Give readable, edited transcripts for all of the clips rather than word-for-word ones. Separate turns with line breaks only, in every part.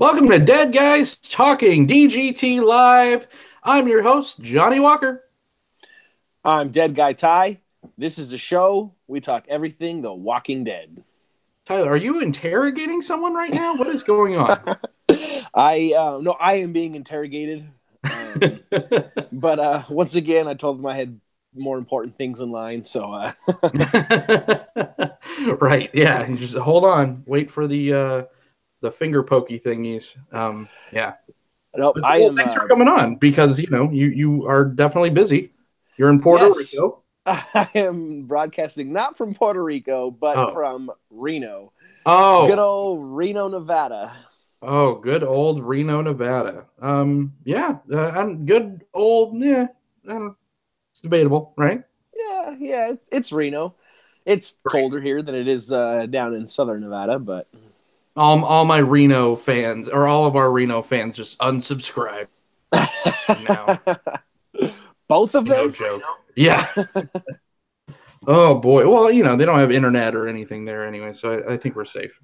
Welcome to Dead Guys Talking DGT Live. I'm your host, Johnny Walker.
I'm Dead Guy Ty. This is the show. We talk everything The Walking Dead.
Tyler, are you interrogating someone right now? What is going on?
No, I am being interrogated. But once again, I told them I had more important things in line. So,
right, yeah. You just hold on, wait for the finger pokey thingies. Yeah.
Nope,
Thanks for coming on because you are definitely busy. You're in Puerto Rico.
I am broadcasting not from Puerto Rico, but from Reno.
Oh,
good old Reno, Nevada.
Oh, good old Reno, Nevada. Good old. Yeah, it's debatable, right?
Yeah. It's Reno. It's colder here than it is down in southern Nevada, but
all my Reno fans, or all of our Reno fans, just unsubscribe now.
Both of them?
No joke. Yeah. Oh, boy. Well, they don't have internet or anything there anyway, so I think we're safe.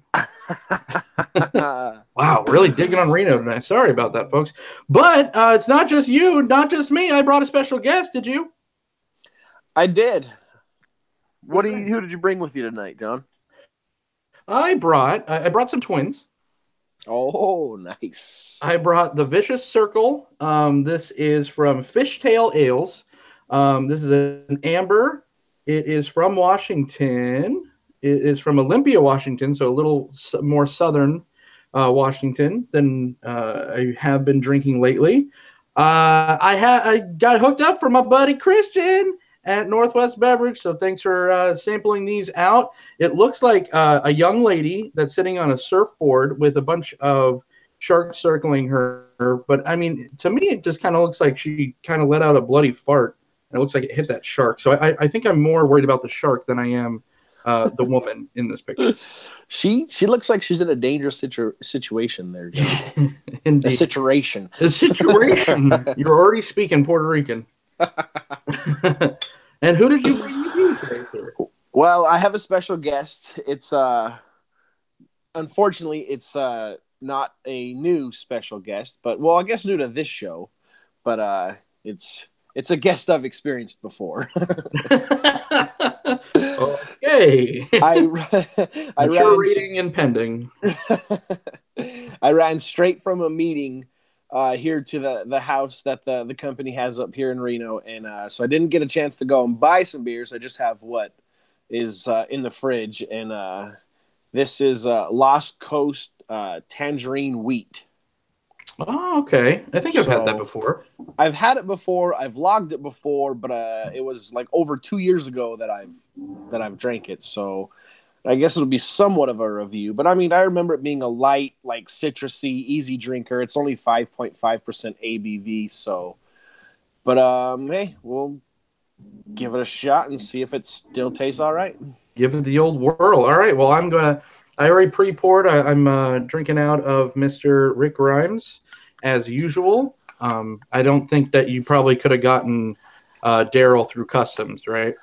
Wow, really digging on Reno tonight. Sorry about that, folks. But it's not just you, not just me. I brought a special guest. Did you?
I did. Who did you bring with you tonight, John?
I brought some twins.
Oh, nice.
I brought the Vicious Circle. This is from Fishtail Ales. This is an amber. It is from Washington. It is from Olympia, Washington, so a little more southern Washington than I have been drinking lately. I got hooked up from my buddy Christian at Northwest Beverage, so thanks for sampling these out. It looks like a young lady that's sitting on a surfboard with a bunch of sharks circling her. But, I mean, to me, it just kind of looks like she kind of let out a bloody fart. And it looks like it hit that shark. So I think I'm more worried about the shark than I am the woman in this picture.
She looks like she's in a dangerous situation there, John.
Indeed.
A situation.
A situation. You're already speaking Puerto Rican. And who did you bring with you today, sir?
Well, I have a special guest. It's unfortunately it's not a new special guest, but I guess new to this show. But it's a guest I've experienced before.
Okay.
I ran
rating and pending.
I ran straight from a meeting here to the house that the company has up here in Reno, and so I didn't get a chance to go and buy some beers. I just have what is in the fridge, and this is Lost Coast Tangerine Wheat.
Oh, okay. I think I've had that before.
I've had it before. I've logged it before, but it was like over 2 years ago that I've drank it. So I guess it'll be somewhat of a review. But I mean, I remember it being a light, like citrusy, easy drinker. It's only 5.5% ABV. So, but hey, we'll give it a shot and see if it still tastes all right.
Give it the old whirl. All right. Well, I already pre-poured. I'm drinking out of Mr. Rick Grimes, as usual. I don't think that you probably could have gotten Daryl through customs, right?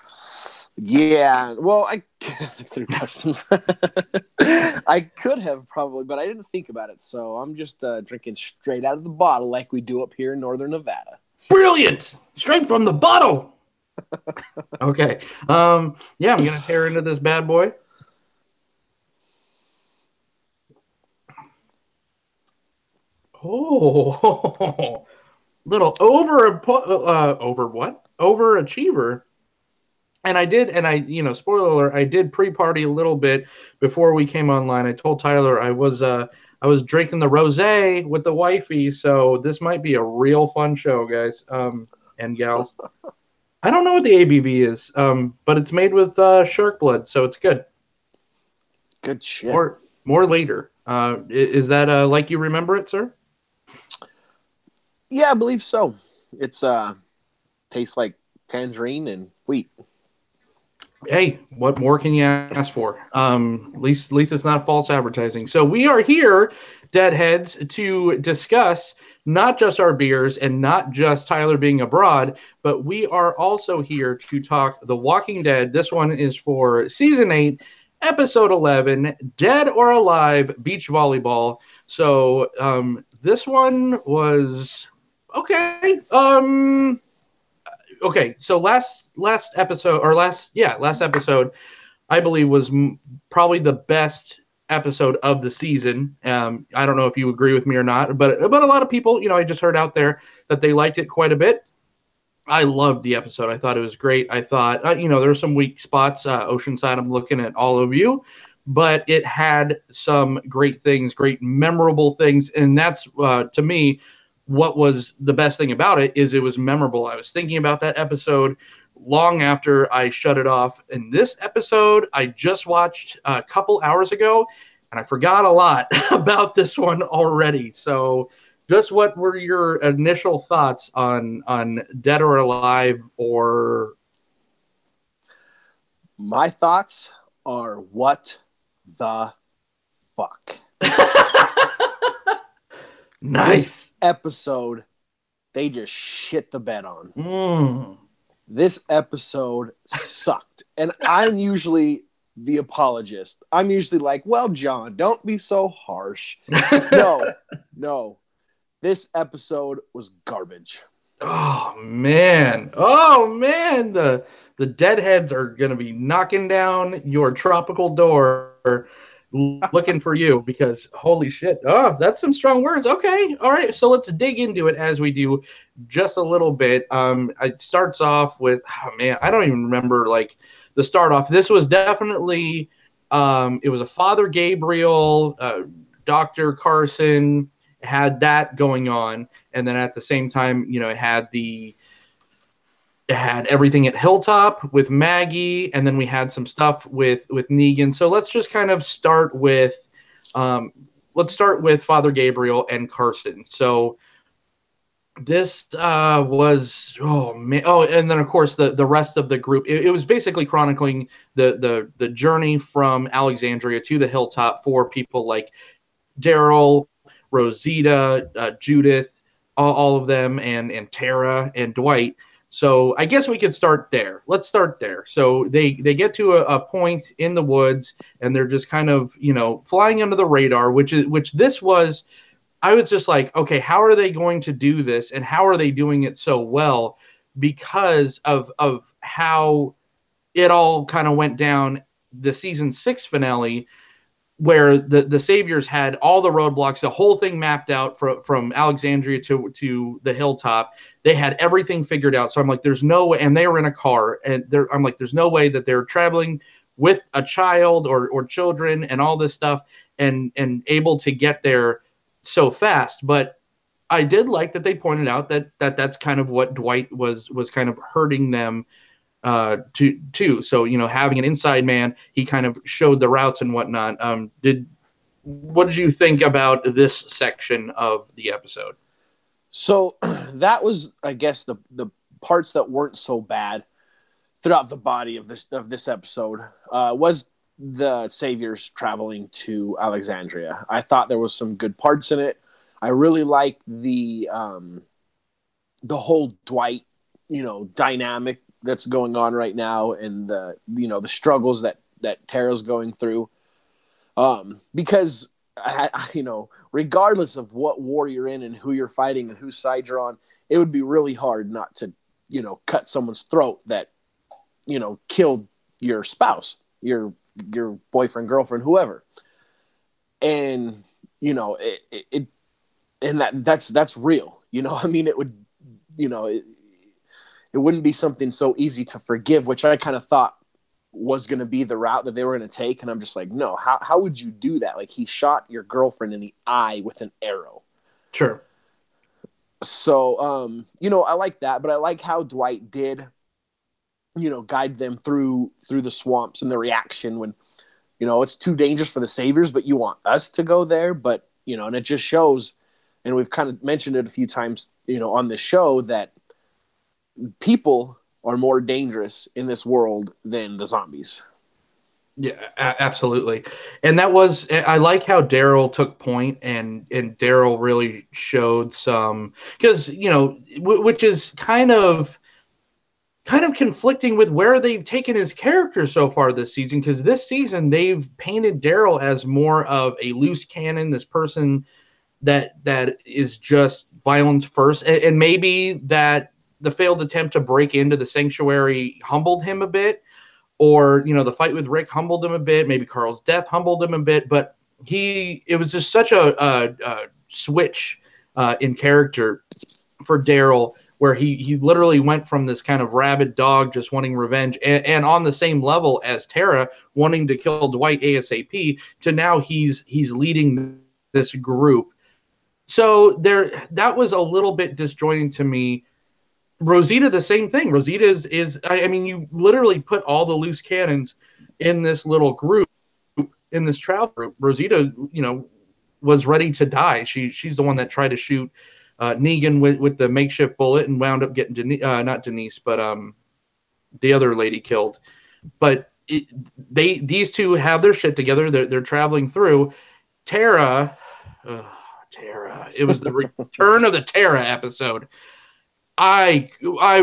Yeah. Well, through customs. I could have probably, but I didn't think about it. So I'm just drinking straight out of the bottle like we do up here in northern Nevada.
Brilliant! Straight from the bottle! Okay. Yeah, I'm going to tear into this bad boy. Oh, little overachiever. And spoiler alert, I did pre-party a little bit before we came online. I told Tyler I was drinking the rosé with the wifey, so this might be a real fun show, guys and gals. I don't know what the ABV is, but it's made with shark blood, so it's good.
Good shit.
More later. Is that like you remember it, sir?
Yeah, I believe so. It's tastes like tangerine and wheat.
Hey, what more can you ask for? At least it's not false advertising. So we are here, Deadheads, to discuss not just our beers and not just Tyler being abroad, but we are also here to talk The Walking Dead. This one is for Season 8, Episode 11, Dead or Alive Beach Volleyball. So this one was okay. Okay, so last episode or last episode I believe was probably the best episode of the season. I don't know if you agree with me or not, but a lot of people, I just heard out there that they liked it quite a bit. I loved the episode. I thought it was great. I thought, there were some weak spots. Oceanside, I'm looking at all of you, but it had some great things, great memorable things, and that's to me what was the best thing about it is it was memorable. I was thinking about that episode long after I shut it off. And this episode I just watched a couple hours ago, and I forgot a lot about this one already. So just what were your initial thoughts on Dead or Alive? Or
My thoughts are what the fuck.
Nice.
This episode, they just shit the bed on.
Mm.
This episode sucked. And I'm usually the apologist. I'm usually like, well, John, don't be so harsh. No. This episode was garbage.
Oh man. The deadheads are going to be knocking down your tropical door looking for you because holy shit. Oh, that's some strong words. Okay. All right. So let's dig into it as we do just a little bit. It starts off with, oh man, I don't even remember like the start off. This was definitely it was a Father Gabriel, Dr. Carson had that going on, and then at the same time, it had everything at Hilltop with Maggie, and then we had some stuff with Negan. So let's just kind of start with Father Gabriel and Carson. So this was and then of course the rest of the group. It was basically chronicling the journey from Alexandria to the Hilltop for people like Daryl, Rosita, Judith, all of them, and Tara and Dwight. So I guess we could start there. Let's start there. So they get to a point in the woods, and they're just kind of flying under the radar. Which this was. I was just like, okay, how are they going to do this, and how are they doing it so well? Because of how it all kind of went down. The season 6 finale, where the Saviors had all the roadblocks, the whole thing mapped out from Alexandria to the Hilltop. They had everything figured out. So I'm like, there's no way, and they were in a car, and I'm like, there's no way that they're traveling with a child or children and all this stuff and able to get there so fast. But I did like that they pointed out that's kind of what Dwight was kind of hurting them too. So having an inside man, he kind of showed the routes and whatnot. What did you think about this section of the episode?
So that was, I guess, the parts that weren't so bad throughout the body of this episode was the Saviors traveling to Alexandria. I thought there was some good parts in it. I really liked the whole Dwight, dynamic that's going on right now, and the struggles that Tara's going through. Because regardless of what war you're in and who you're fighting and whose side you're on, it would be really hard not to, cut someone's throat that, killed your spouse, your boyfriend, girlfriend, whoever. And, that's real, I mean, it would, it wouldn't be something so easy to forgive, which I kind of thought was going to be the route that they were going to take. And I'm just like, no, how would you do that? Like, he shot your girlfriend in the eye with an arrow.
Sure.
So, I like that, but I like how Dwight did, guide them through the swamps and the reaction when, it's too dangerous for the Saviors, but you want us to go there. But, and it just shows, and we've kind of mentioned it a few times, on this show, that people are more dangerous in this world than the zombies.
Yeah, absolutely. And I like how Daryl took point, and Daryl really showed some, because, which is kind of kind of conflicting with where they've taken his character so far this season, because this season they've painted Daryl as more of a loose cannon, this person that is just violence first, and maybe that the failed attempt to break into the sanctuary humbled him a bit, or the fight with Rick humbled him a bit, maybe Carl's death humbled him a bit, but it was just such a switch in character for Daryl, where he literally went from this kind of rabid dog just wanting revenge, and on the same level as Tara wanting to kill Dwight ASAP, to now he's leading this group. So that was a little bit disjointing to me. Rosita, the same thing. Rosita is I mean, you literally put all the loose cannons in this little group, in this travel group. Rosita, was ready to die. She's the one that tried to shoot Negan with the makeshift bullet and wound up getting not Denise, but the other lady killed. But these two have their shit together. They're traveling through. Tara, it was the return of the Tara episode. I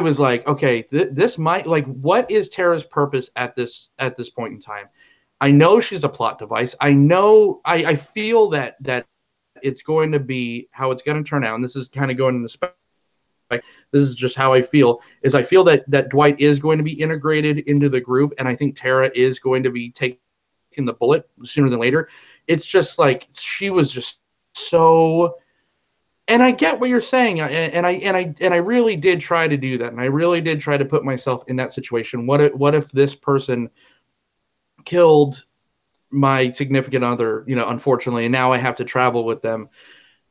was like, okay, this might, like, what is Tara's purpose at this point in time? I know she's a plot device. I know I feel that it's going to be how it's going to turn out, and this is kind of going into spec. This is just how I feel. I feel that Dwight is going to be integrated into the group, and I think Tara is going to be taking the bullet sooner than later. It's just like she was just so. And I get what you're saying, and I really did try to do that, and I really did try to put myself in that situation. What if this person killed my significant other, unfortunately, and now I have to travel with them?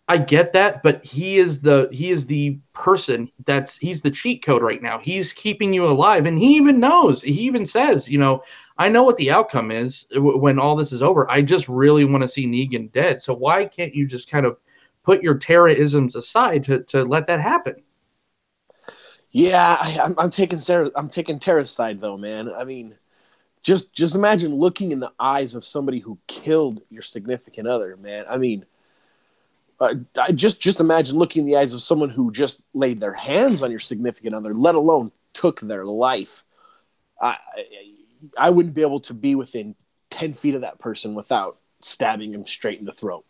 I get that, but he is the person he's the cheat code right now. He's keeping you alive, and he even knows. He even says, I know what the outcome is when all this is over. I just really want to see Negan dead. So why can't you just kind of put your Tara-isms aside to let that happen?
Yeah, I'm taking Tara's side though, man. I mean, just imagine looking in the eyes of somebody who killed your significant other, man. I mean, I just imagine looking in the eyes of someone who just laid their hands on your significant other, let alone took their life. I wouldn't be able to be within 10 feet of that person without stabbing him straight in the throat.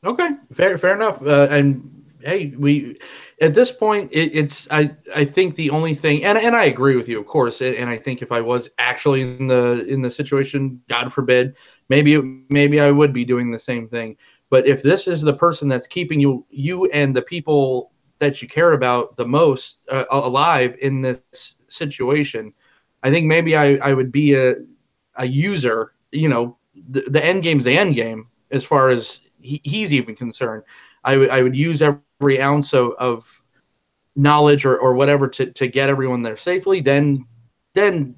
Okay, fair enough. And hey, we at this point, I think the only thing, and I agree with you, of course. And I think if I was actually in the situation, God forbid, maybe I would be doing the same thing. But if this is the person that's keeping you and the people that you care about the most alive in this situation, I think maybe I would be a user. The end game's the end game as far as he's even concerned. I would use every ounce of knowledge or whatever to get everyone there safely. Then finish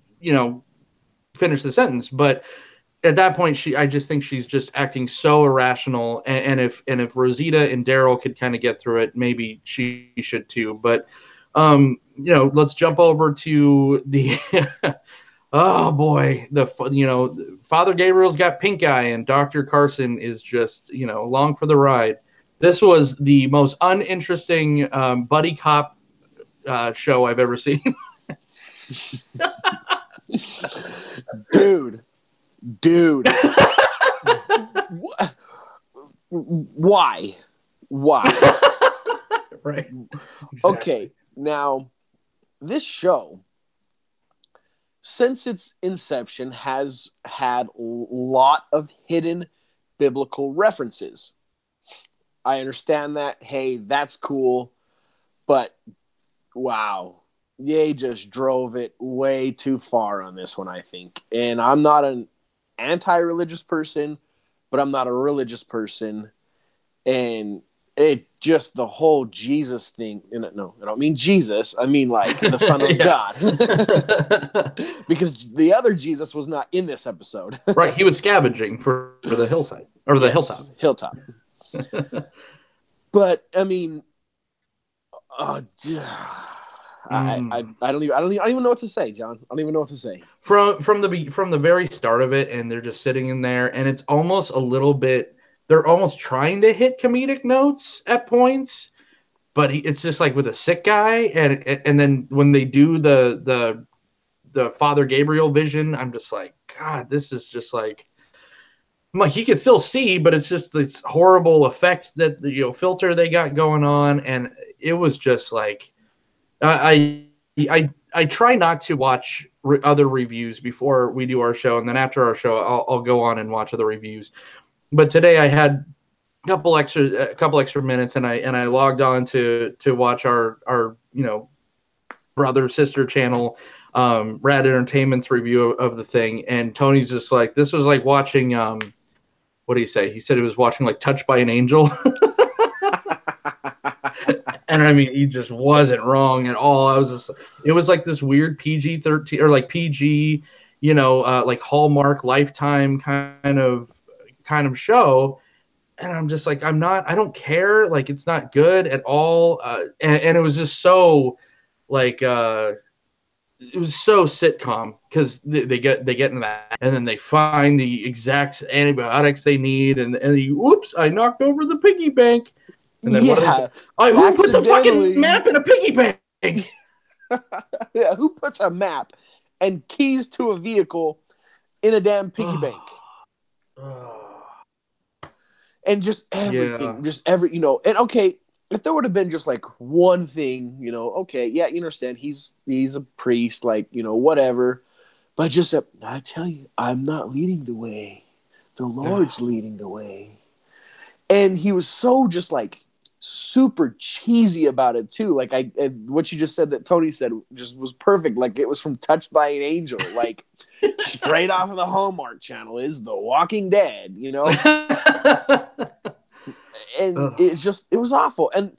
the sentence. But at that point, I just think she's just acting so irrational. And if Rosita and Daryl could kind of get through it, maybe she should too. But let's jump over to the. Oh boy, Father Gabriel's got pink eye, and Dr. Carson is just along for the ride. This was the most uninteresting buddy cop show I've ever seen.
Dude, why?
Right. Exactly.
Okay, now this show, since its inception, has had a lot of hidden biblical references. I understand that. Hey, that's cool. But, wow. They just drove it way too far on this one, I think. And I'm not an anti-religious person, but I'm not a religious person. And it just, the whole Jesus thing. No, I don't mean Jesus. I mean like the Son of God. Because the other Jesus was not in this episode.
Right. He was scavenging for the hillside or the
hilltop. But I mean, I don't even know what to say, John. I don't even know what to say.
From the very start of it, and they're just sitting in there, and it's almost a little bit. They're almost trying to hit comedic notes at points, it's just like with a sick guy, and then when they do the Father Gabriel vision, I'm just like, God, this is just like, he can still see, but it's just this horrible effect that the filter they got going on, and it was just like, I try not to watch other reviews before we do our show, and then after our show, I'll go on and watch other reviews. But today I had a couple extra minutes, and I logged on to watch our brother sister channel, Rad Entertainment's review of the thing, and Tony's just like, this was like watching what do you say? He said he was watching like Touched by an Angel. And I mean, he just wasn't wrong at all. It was like this weird PG-13 or like PG, like Hallmark Lifetime kind of show. And I'm just like, I don't care. Like, it's not good at all. And it was just so like, it was so sitcom because they get into that, and then they find the exact antibiotics they need, and oops, I knocked over the piggy bank. And then who put the fucking map in a piggy bank?
Yeah, who puts a map and keys to a vehicle in a damn piggy bank? And just everything, and okay, if there would have been just like one thing, okay, yeah, you understand, he's a priest, like, whatever, but just I tell you, I'm not leading the way, the Lord's leading the way. And he was so just like super cheesy about it too. Like what you just said that Tony said just was perfect. Like it was from Touched by an Angel, like straight off of the Hallmark Channel is The Walking Dead, And it was awful. And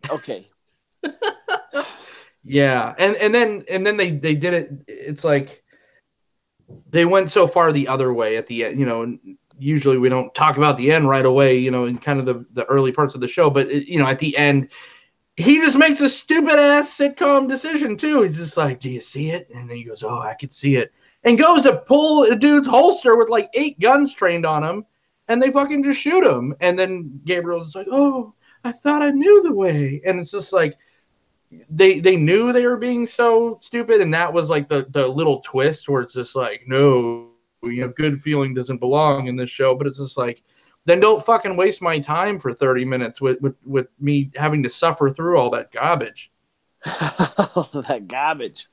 okay.
Yeah. And then they did it. It's like they went so far the other way at the end, usually we don't talk about the end right away, in kind of the early parts of the show, but at the end, he just makes a stupid ass sitcom decision too. He's just like, do you see it? And then he goes, oh, I can see it. And goes to pull a dude's holster with like 8 guns trained on him, and they fucking just shoot him. And then Gabriel's like, oh, I thought I knew the way. And it's just like, they knew they were being so stupid, and that was like the little twist where it's just like, no, good feeling doesn't belong in this show. But it's just like, then don't fucking waste my time for 30 minutes with me having to suffer through all that garbage.
That garbage.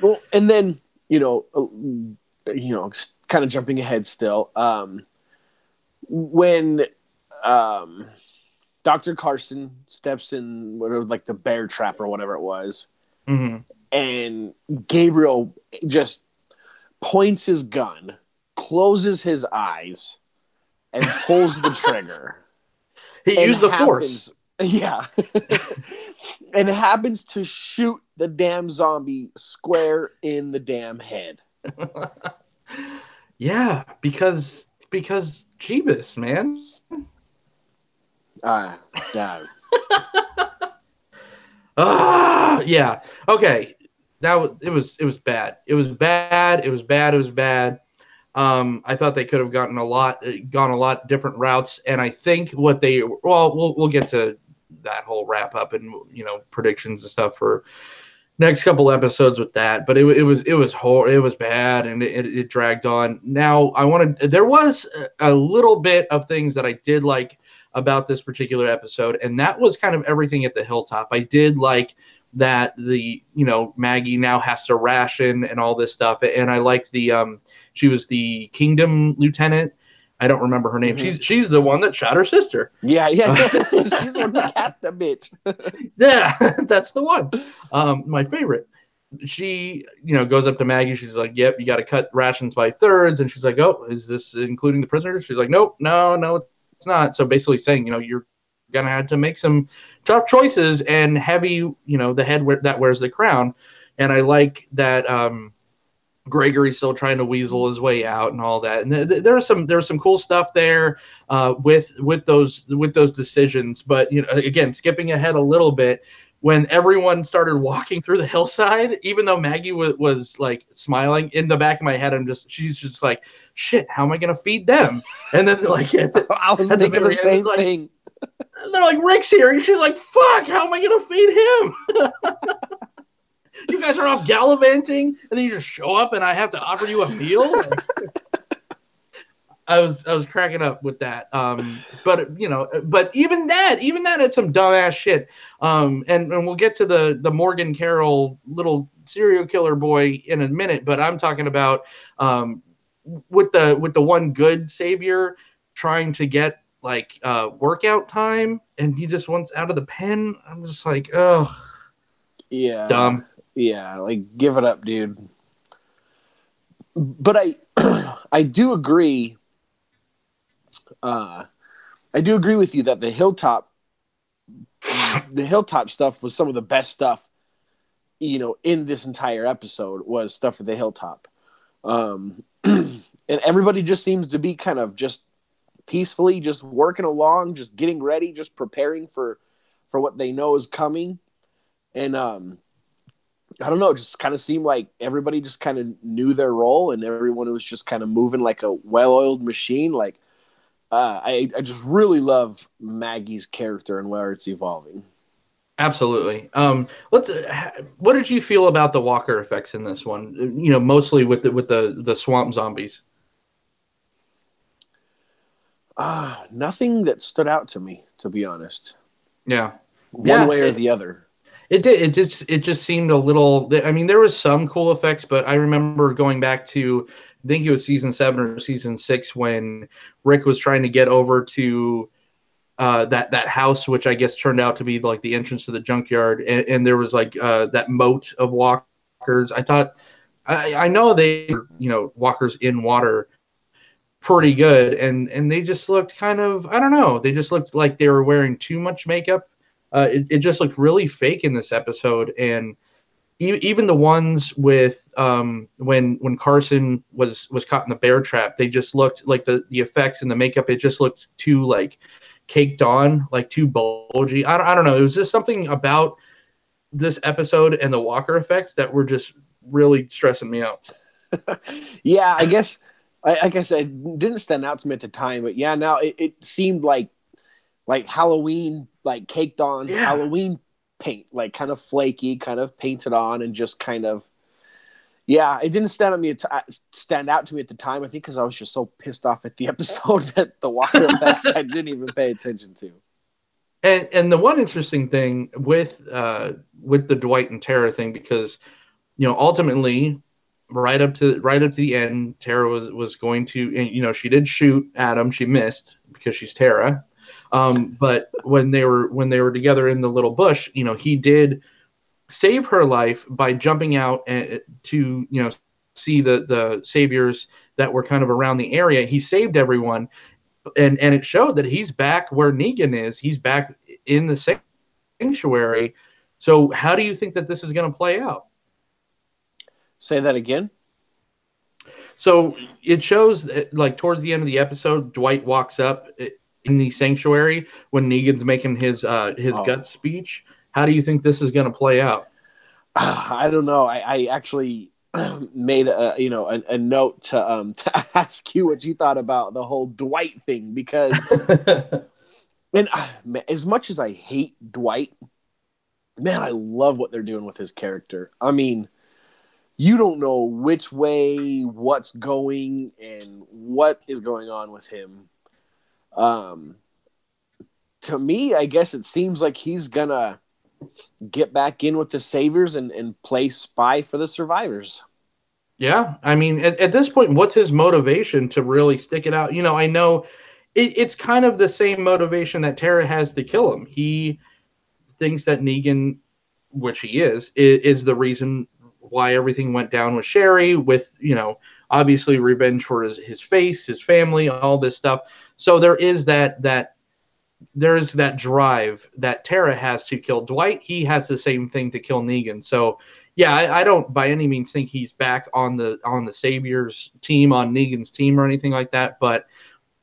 Well, and then kind of jumping ahead still, when Dr. Carson steps in, whatever, like the bear trap or whatever it was, and Gabriel just points his gun, closes his eyes, and pulls the trigger.
He used the force.
Yeah. And happens to shoot the damn zombie square in the damn head.
Yeah, because Jeebus, man. Yeah. Okay. It was bad. It was bad. I thought they could have gone a lot different routes, and I think we'll get to that whole wrap up and predictions and stuff for next couple episodes with that. But it was bad, and it dragged on. Now there was a little bit of things that I did like about this particular episode, and that was kind of everything at the hilltop. I did like that Maggie now has to ration and all this stuff, and I liked she was the Kingdom Lieutenant. I don't remember her name. Mm-hmm. She's the one that shot her sister.
Yeah. She's the one that capped the bitch.
Yeah, that's the one. My favorite. She, goes up to Maggie. She's like, "Yep, you got to cut rations by thirds." And she's like, "Oh, is this including the prisoners?" She's like, "Nope, no, it's not." So basically saying, you're gonna have to make some tough choices, and heavy, the head that wears the crown. And I like that. Gregory's still trying to weasel his way out and all that, and there was some cool stuff there with those decisions. But again, skipping ahead a little bit, when everyone started walking through the hillside, even though Maggie was like smiling, in the back of my head, she's just like, shit, how am I going to feed them? And then like
I was thinking the same thing.
They're like, Rick's here. And she's like, fuck, how am I going to feed him? You guys are off gallivanting, and then you just show up, and I have to offer you a meal. I was cracking up with that. But even that had some dumbass shit. And we'll get to the Morgan Carroll little serial killer boy in a minute. But I'm talking about with the one good savior trying to get like workout time, and he just wants out of the pen. I'm just like, oh,
yeah,
dumb.
Yeah, like give it up, dude. But I do agree. I do agree with you that the hilltop stuff was some of the best stuff, in this entire episode was stuff at the hilltop. And everybody just seems to be kind of just peacefully just working along, just getting ready, just preparing for what they know is coming. And I don't know, it just kind of seemed like everybody just kind of knew their role, and everyone was just kind of moving like a well-oiled machine. Like, I just really love Maggie's character and where it's evolving.
Absolutely. What did you feel about the Walker effects in this one? Mostly with the swamp zombies.
Nothing that stood out to me, to be honest.
Yeah.
One way or the other.
It did. It just seemed a little. I mean, there was some cool effects, but I remember going back to, I think it was season 7 or season 6 when Rick was trying to get over to that house, which I guess turned out to be like the entrance to the junkyard, and there was like that moat of walkers. I thought, I know they walkers in water pretty good, and they just looked kind of, I don't know, they just looked like they were wearing too much makeup. It just looked really fake in this episode, and even the ones with when Carson was caught in the bear trap, they just looked like the effects and the makeup. It just looked too like caked on, like too bulgy. I don't know. It was just something about this episode and the Walker effects that were just really stressing me out.
Yeah, I guess. Like I said, it didn't stand out to me at the time, but yeah, now it seemed like Halloween, like caked on Halloween paint, like kind of flaky, kind of painted on, and just kind of, yeah, it didn't stand out to me at the time. I think because I was just so pissed off at the episode that the Walker effects I didn't even pay attention to.
And the one interesting thing with the Dwight and Tara thing, because ultimately right up to the end, Tara was going to, and she did shoot Adam, she missed because she's Tara. But when they were together in the little bush, he did save her life by jumping out to see the saviors that were kind of around the area. He saved everyone, and it showed that he's back where Negan is. He's back in the sanctuary. So how do you think that this is going to play out?
Say that again.
So it shows that, like, towards the end of the episode, Dwight walks up in the sanctuary when Negan's making his gut speech. How do you think this is going to play out?
I don't know. I actually made a note to ask you what you thought about the whole Dwight thing, because and as much as I hate Dwight, man, I love what they're doing with his character. I mean, you don't know which way what's going and what is going on with him. To me, I guess it seems like he's gonna get back in with the Saviors and play spy for the survivors.
Yeah, I mean, at this point, what's his motivation to really stick it out? I know it's kind of the same motivation that Tara has to kill him. He thinks that Negan, which he is the reason why everything went down with Sherry, with, obviously revenge for his face, his family, all this stuff. So there is that drive that Tara has to kill Dwight. He has the same thing to kill Negan. So yeah, I don't by any means think he's back on the Saviors team, on Negan's team or anything like that. But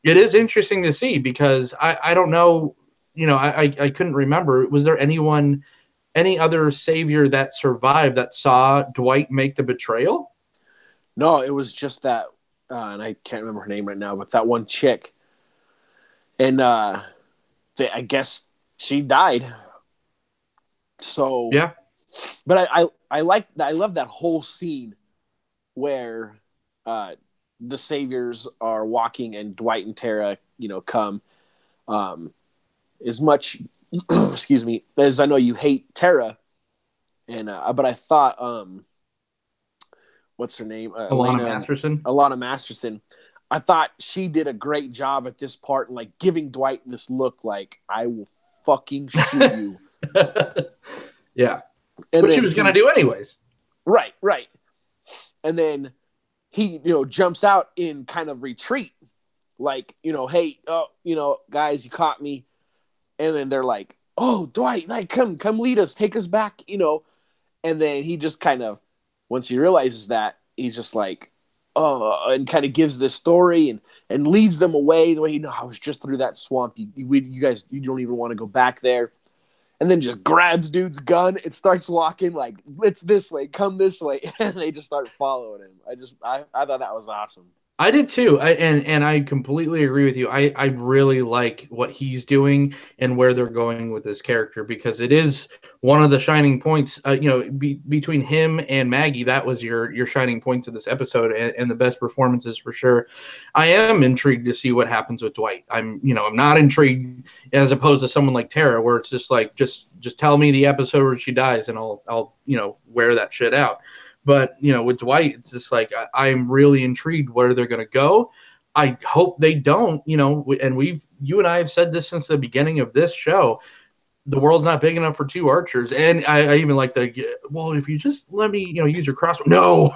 it is interesting to see, because I don't know, I couldn't remember. Was there anyone any other savior that survived that saw Dwight make the betrayal?
No, it was just that, and I can't remember her name right now, but that one chick, and I guess she died. So
Yeah,
but I love that whole scene where the saviors are walking and Dwight and Tara, come. As much, excuse me, as I know you hate Tara, and but I thought, what's her name,
Alana Masterson.
Alana Masterson. I thought she did a great job at this part, like giving Dwight this look, like I will fucking shoot you.
Yeah,
And
which she was going to do anyways.
Right. And then he, jumps out in kind of retreat, like, hey, guys, you caught me. And then they're like, oh, Dwight, like, come lead us, take us back, And then he just kind of, once he realizes that, he's just like, oh, and kind of gives this story and leads them away the way, I was just through that swamp. You guys, you don't even want to go back there. And then just grabs dude's gun and starts walking like, it's this way, come this way. And they just start following him. I thought that was awesome.
I did too. And I completely agree with you. I really like what he's doing and where they're going with this character, because it is one of the shining points, between him and Maggie. That was your shining points of this episode, and the best performances for sure. I am intrigued to see what happens with Dwight. I'm not intrigued as opposed to someone like Tara, where it's just like, just tell me the episode where she dies and I'll wear that shit out. But, with Dwight, it's just like, I'm really intrigued where they're going to go. I hope they don't, and you and I have said this since the beginning of this show. The world's not big enough for two archers. And I even like well, if you just let me, use your crossbow. No.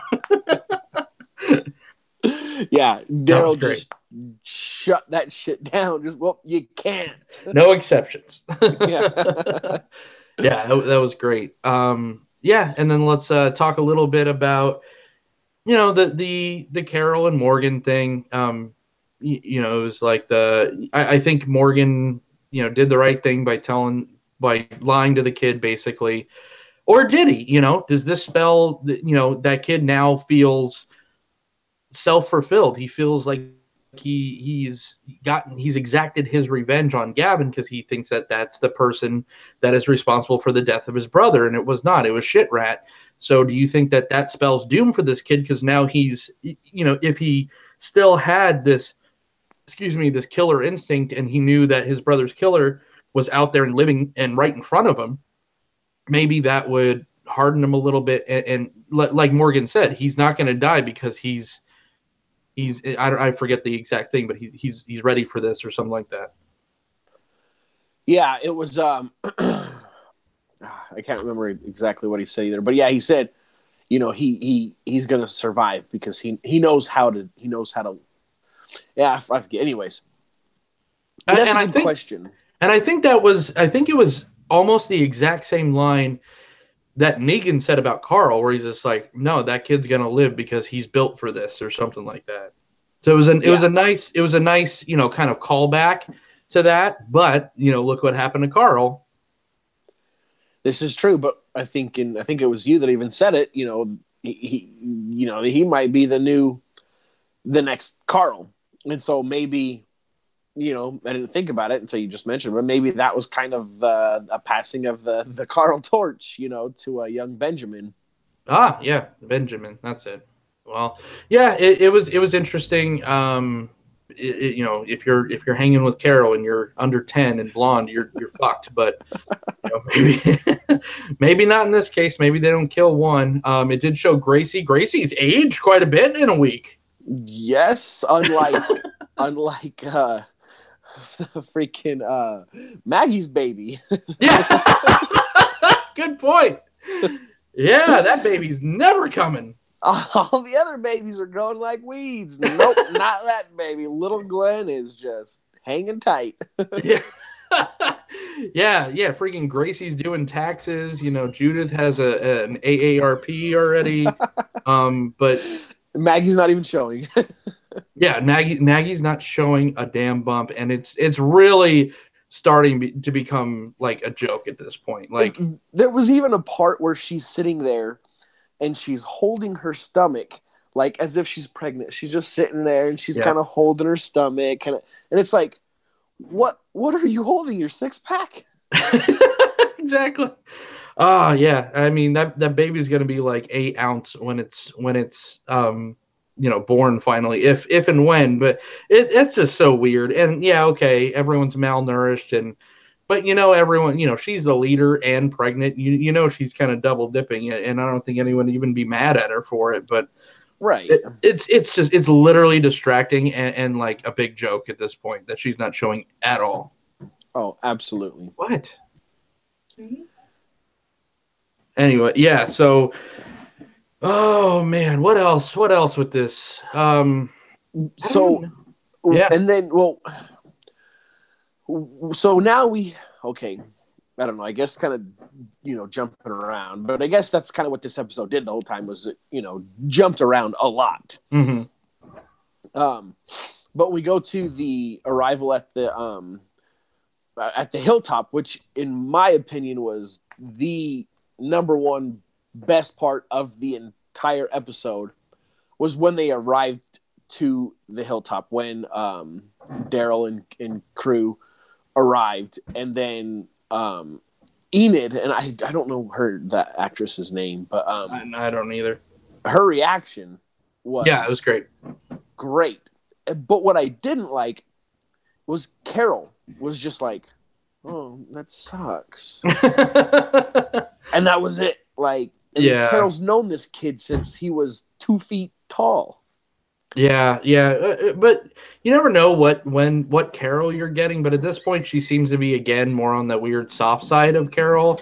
Yeah. Daryl just shut that shit down. Just, well, you can't.
No exceptions.
Yeah.
Yeah, that was great. Yeah, and then let's talk a little bit about, the Carol and Morgan thing. It was like I think Morgan, did the right thing by lying to the kid, basically. Or did he? Does this spell that, that kid now feels self-fulfilled? He feels like he's exacted his revenge on Gavin because he thinks that that's the person that is responsible for the death of his brother, and it was not. It was Shit Rat. So do you think that spells doom for this kid, because now he's, if he still had this killer instinct, and he knew that his brother's killer was out there and living and right in front of him, maybe that would harden him a little bit. And like Morgan said, he's not going to die because he's I forget the exact thing, but he's ready for this or something like that.
Yeah, it was I can't remember exactly what he said either, but yeah, he said, he's going to survive because he knows how to yeah, I forget. Anyways, that's a good question.
And I think it was almost the exact same line that Negan said about Carl, where he's just like, no, that kid's gonna live because he's built for this, or something like that. So it was a nice kind of callback to that. But look what happened to Carl.
This is true, but I think it was you that even said it. He might be the next Carl, and so maybe. I didn't think about it until you just mentioned, but maybe that was kind of a passing of the Carl torch, to a young Benjamin.
Ah, yeah, Benjamin. That's it. Well, yeah, it was interesting. If you're hanging with Carol and you're under 10 and blonde, you're fucked. But maybe maybe not in this case. Maybe they don't kill one. It did show Gracie. Gracie's aged quite a bit in a week.
Yes, unlike freaking Maggie's baby.
Yeah. Good point. Yeah, that baby's never coming.
All the other babies are growing like weeds. Nope, not that baby. Little Glenn is just hanging tight.
Yeah. Yeah. Freaking Gracie's doing taxes. Judith has an AARP already. But
Maggie's not even showing.
Yeah, Maggie's not showing a damn bump, and it's really starting to become like a joke at this point. Like
there was even a part where she's sitting there and she's holding her stomach like as if she's pregnant. She's just sitting there and she's kind of holding her stomach, and it's like, what are you holding? Your six pack?
Exactly. Oh yeah. I mean that baby's gonna be like 8 ounce when it's born finally, if and when. But it's just so weird. And yeah, okay, everyone's malnourished, but everyone, she's the leader and pregnant. She's kind of double dipping it, and I don't think anyone would even be mad at her for it. But
right,
it's literally distracting and like a big joke at this point that she's not showing at all.
Oh, absolutely.
What? Anyway, yeah. So, oh man, what else? What else with this?
So,
yeah,
and then so now okay. I don't know. I guess kind of jumping around, but I guess that's kind of what this episode did the whole time was jumped around a lot.
Mm-hmm.
But we go to the arrival at the hilltop, which in my opinion was the number one best part of the entire episode, was when they arrived to the hilltop, when Daryl and crew arrived, and then Enid, and I don't know that actress's name, but
I don't either.
Her reaction was
it was great.
But what I didn't like was Carol was just like, oh, that sucks. And that was it. Like, Carol's known this kid since he was 2 feet tall.
Yeah. But you never know what Carol you're getting. But at this point, she seems to be again more on the weird soft side of Carol,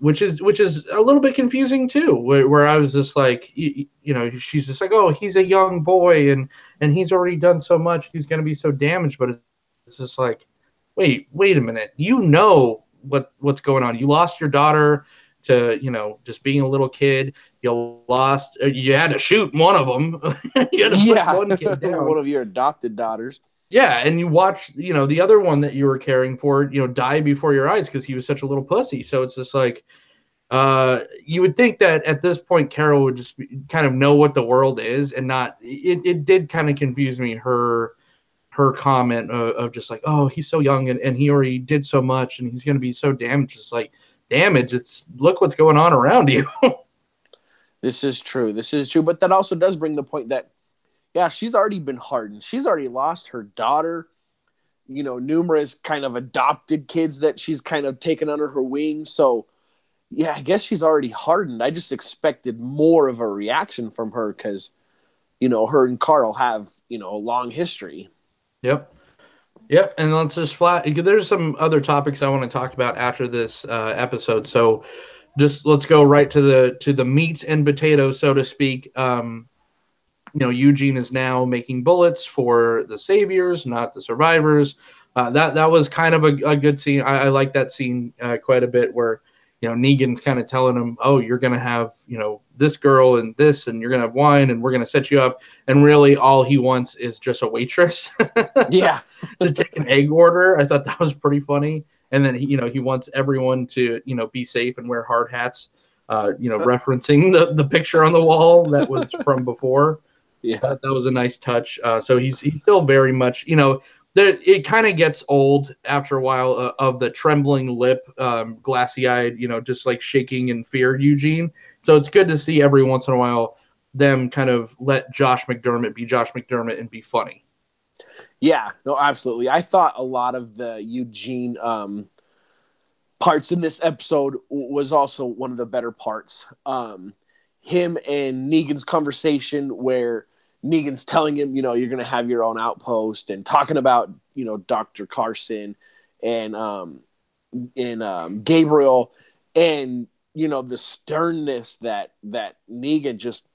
which is a little bit confusing too. Where I was just like, she's just like, oh, he's a young boy and he's already done so much. He's going to be so damaged. But it's just like, wait a minute. What's going on? You lost your daughter to just being a little kid. You had to shoot one of them. You had to put one kid down.
One of your adopted daughters.
Yeah, and you watch the other one that you were caring for die before your eyes because he was such a little pussy. So it's just like you would think that at this point Carol would just kind of know what the world is and not. It did kind of confuse me, her comment of just like, oh, he's so young and he already did so much and he's going to be so damaged. It's like, look what's going on around you.
This is true. But that also does bring the point that, yeah, she's already been hardened. She's already lost her daughter, numerous kind of adopted kids that she's kind of taken under her wing. So, yeah, I guess she's already hardened. I just expected more of a reaction from her because, her and Carl have, a long history.
Yep, and let's just there's some other topics I want to talk about after this episode. So just let's go right to the meat and potatoes, so to speak. Eugene is now making bullets for the saviors, not the survivors. That was kind of a good scene. I like that scene quite a bit, where Negan's kind of telling him, oh, you're going to have, this girl and this, and you're going to have wine and we're going to set you up. And really all he wants is just a waitress.
Yeah.
To take an egg order. I thought that was pretty funny. And then he wants everyone to, be safe and wear hard hats, referencing the picture on the wall that was from before.
Yeah.
That was a nice touch. So he's still very much, it kind of gets old after a while of the trembling lip, glassy-eyed, just like shaking in fear, Eugene. So it's good to see every once in a while them kind of let Josh McDermott be Josh McDermott and be funny.
Yeah, no, absolutely. I thought a lot of the Eugene parts in this episode was also one of the better parts. Him and Negan's conversation where Negan's telling him, you're going to have your own outpost, and talking about, Dr. Carson and Gabriel, and, the sternness that Negan just,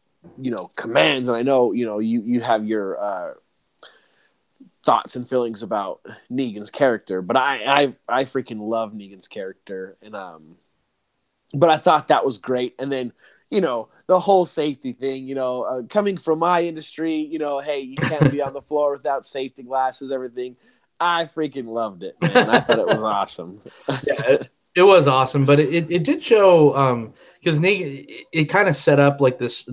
commands. And I know, you have your thoughts and feelings about Negan's character, but I freaking love Negan's character. And, but I thought that was great. And then, the whole safety thing, coming from my industry, hey, you can't be on the floor without safety glasses, everything. I freaking loved it, man. I thought it was awesome.
Yeah, it was awesome, but it did show because Negan it kind of set up like this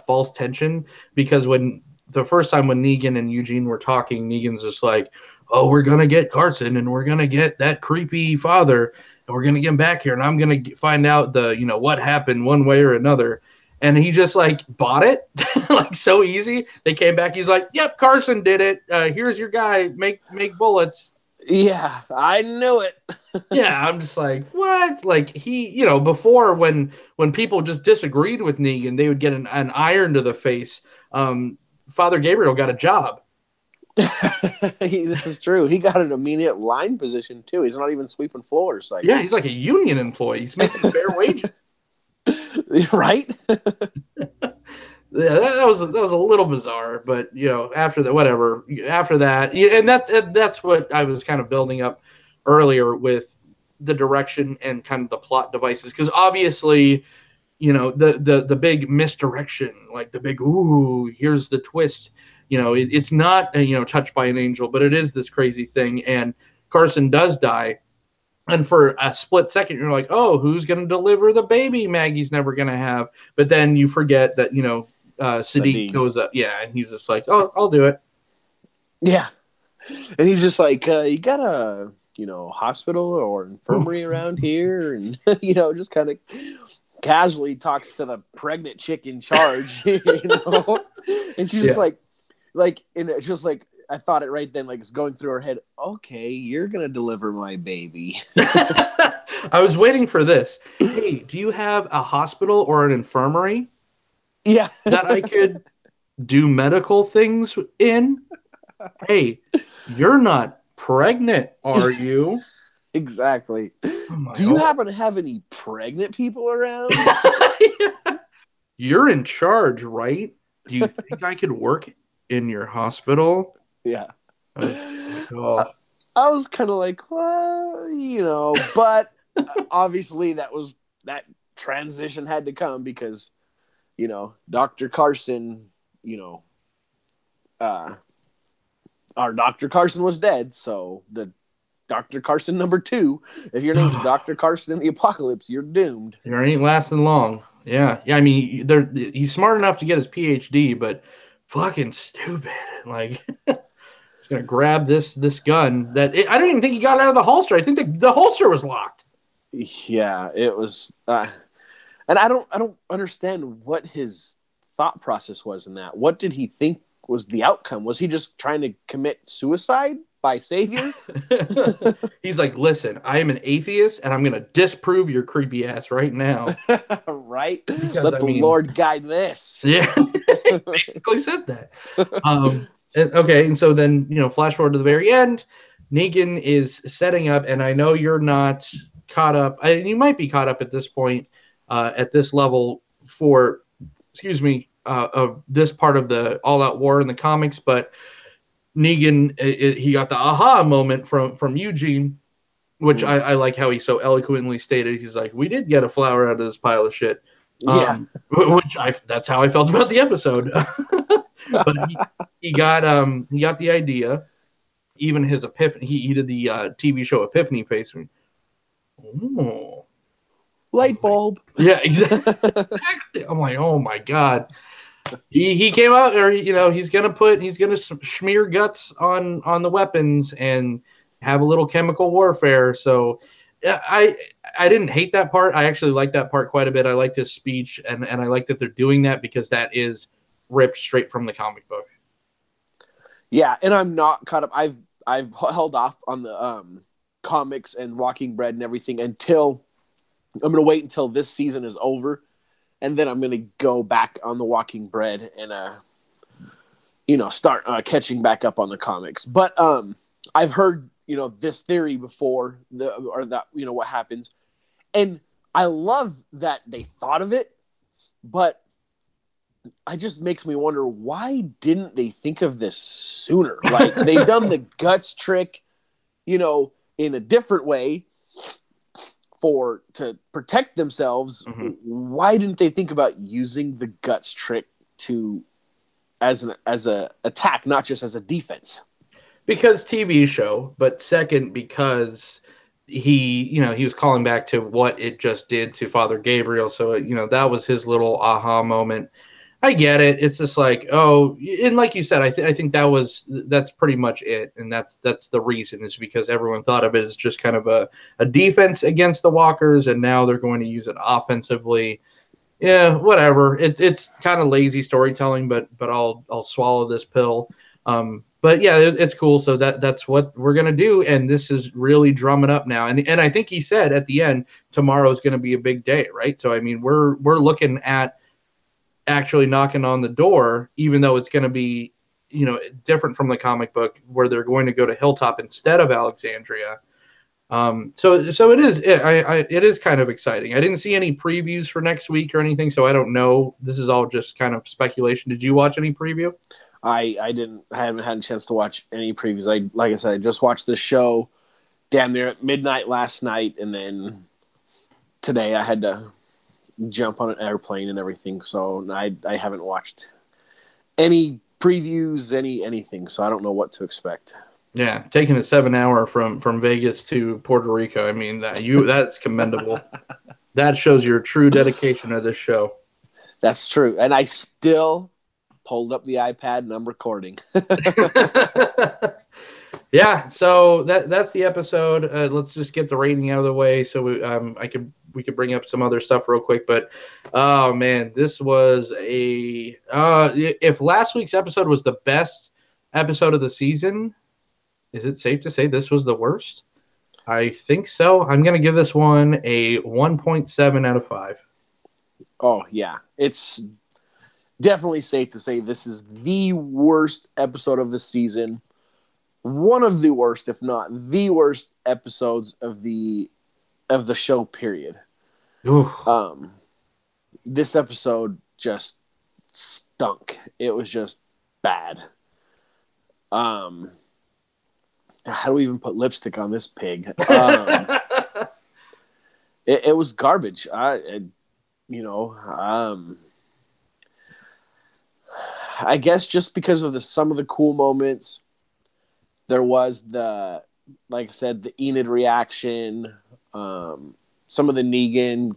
false tension because when the first time when Negan and Eugene were talking, Negan's just like, "Oh, we're gonna get Carson and we're gonna get that creepy father and we're gonna get him back here and I'm gonna find out what happened one way or another." And he just like bought it like so easy. They came back. He's like, "Yep, Carson did it. Here's your guy. Make bullets."
Yeah, I knew it.
Yeah, I'm just like, what? Like before when people just disagreed with Negan, they would get an iron to the face. Father Gabriel got a job.
This is true. He got an immediate line position too. He's not even sweeping floors. Like,
yeah, he's like a union employee. He's making fair wage.
Right?
Yeah, that was a little bizarre, but after that, whatever. After that, yeah, and that's what I was kind of building up earlier with the direction and kind of the plot devices, because obviously, the big misdirection, like the big ooh, here's the twist. It's not touched by an angel, but it is this crazy thing, and Carson does die. And for a split second, you're like, oh, who's going to deliver the baby Maggie's never going to have? But then you forget that, Sadiq goes up. Yeah. And he's just like, oh, I'll do it.
Yeah. And he's just like, you got a, hospital or infirmary around here? And, just kind of casually talks to the pregnant chick in charge, And she's just and it's just like, I thought it right then, like it's going through her head. Okay, you're gonna deliver my baby.
I was waiting for this. Hey, do you have a hospital or an infirmary?
Yeah,
that I could do medical things in? Hey, you're not pregnant, are you?
Exactly.
Oh
do you happen to have any pregnant people around?
Yeah. You're in charge, right? Do you think I could work in your hospital?
Yeah.
Oh.
I was kind of like, well, but obviously that transition had to come because, Dr. Carson, our Dr. Carson was dead. So the Dr. Carson number 2, if your name's Dr. Carson in the Apocalypse, you're doomed.
You ain't lasting long. Yeah. I mean, he's smart enough to get his PhD, but fucking stupid. Like, he's gonna grab this gun I don't even think he got out of the holster. I think the holster was locked.
Yeah, it was, and I don't understand what his thought process was in that. What did he think was the outcome? Was he just trying to commit suicide by Savior?
He's like, listen, I am an atheist, and I'm gonna disprove your creepy ass right now.
Right? Let the Lord guide this.
Yeah, basically said that. Okay, and so then flash forward to the very end. Negan is setting up, and I know you're not caught up. You might be caught up at this point, at this level for, of this part of the all-out war in the comics. But Negan, he got the aha moment from Eugene, which I like how he so eloquently stated. He's like, "We did get a flower out of this pile of shit."
Yeah,
that's how I felt about the episode. But he got the idea. Even his epiphany, he did the TV show Epiphany face. Oh,
light bulb.
Yeah, exactly. I'm like, oh my god. He came out, or he's gonna smear guts on the weapons and have a little chemical warfare. So I didn't hate that part. I actually liked that part quite a bit. I liked his speech, and I like that they're doing that because that is ripped straight from the comic book.
Yeah, and I'm not caught up. I've held off on the comics and Walking Bread and everything until I'm going to wait until this season is over, and then I'm going to go back on the Walking Bread and start catching back up on the comics. But I've heard this theory before, what happens, and I love that they thought of it, but it just makes me wonder, why didn't they think of this sooner? Like, they've done the guts trick, in a different way to protect themselves. Mm-hmm. Why didn't they think about using the guts trick as a attack, not just as a defense?
because TV show, but second because he was calling back to what it just did to Father Gabriel. So that was his little aha moment. I get it. It's just like, oh, and like you said, I think that's pretty much it, and that's the reason is because everyone thought of it as just kind of a defense against the Walkers, and now they're going to use it offensively. Yeah, whatever. It's kind of lazy storytelling, but I'll swallow this pill. But yeah, it's cool. So that's what we're gonna do, and this is really drumming up now. And I think he said at the end tomorrow is going to be a big day, right? So I mean, we're looking at actually knocking on the door, even though it's going to be different from the comic book where they're going to go to Hilltop instead of Alexandria. So it is kind of exciting. I didn't see any previews for next week or anything, so I don't know. This is all just kind of speculation. Did you watch any preview?
I didn't. I haven't had a chance to watch any previews. Like I said, I just watched the show damn near at midnight last night, and then today I had to jump on an airplane and everything. So I haven't watched any previews, anything. So I don't know what to expect.
Yeah, taking a 7 hour from Vegas to Puerto Rico. I mean that's commendable. That shows your true dedication to this show.
That's true, and I still pulled up the iPad and I'm recording.
Yeah, so that's the episode. Let's just get the rating out of the way, so we could bring up some other stuff real quick. But oh man, this was if last week's episode was the best episode of the season, is it safe to say this was the worst? I think so. I'm gonna give this one a 1.7 out of 5.
Oh yeah, it's definitely safe to say this is the worst episode of the season. One of the worst, if not the worst, episodes of the show. Period. This episode just stunk. It was just bad. How do we even put lipstick on this pig? It was garbage. I guess just because of some of the cool moments. There was like I said, the Enid reaction, some of the Negan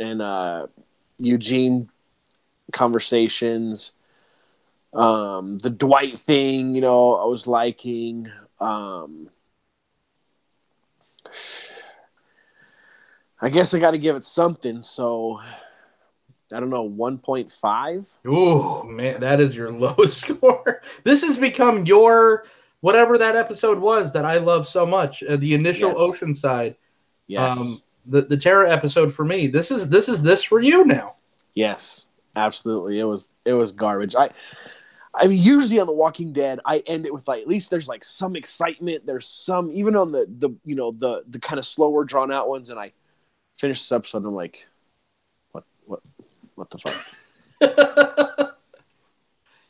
and Eugene conversations, the Dwight thing, I was liking. I guess I got to give it something, so I don't know, 1.5?
Oh, man, that is your lowest score. This has become your whatever that episode was that I love so much, the initial
Yes.
Oceanside,
Yes,
the Terra episode for me. This is this for you now.
yes, absolutely. It was garbage. I mean, usually on The Walking Dead, I end it with like at least there's like some excitement. There's some even on the kind of slower drawn out ones, and I finish this episode and I'm like, what the fuck?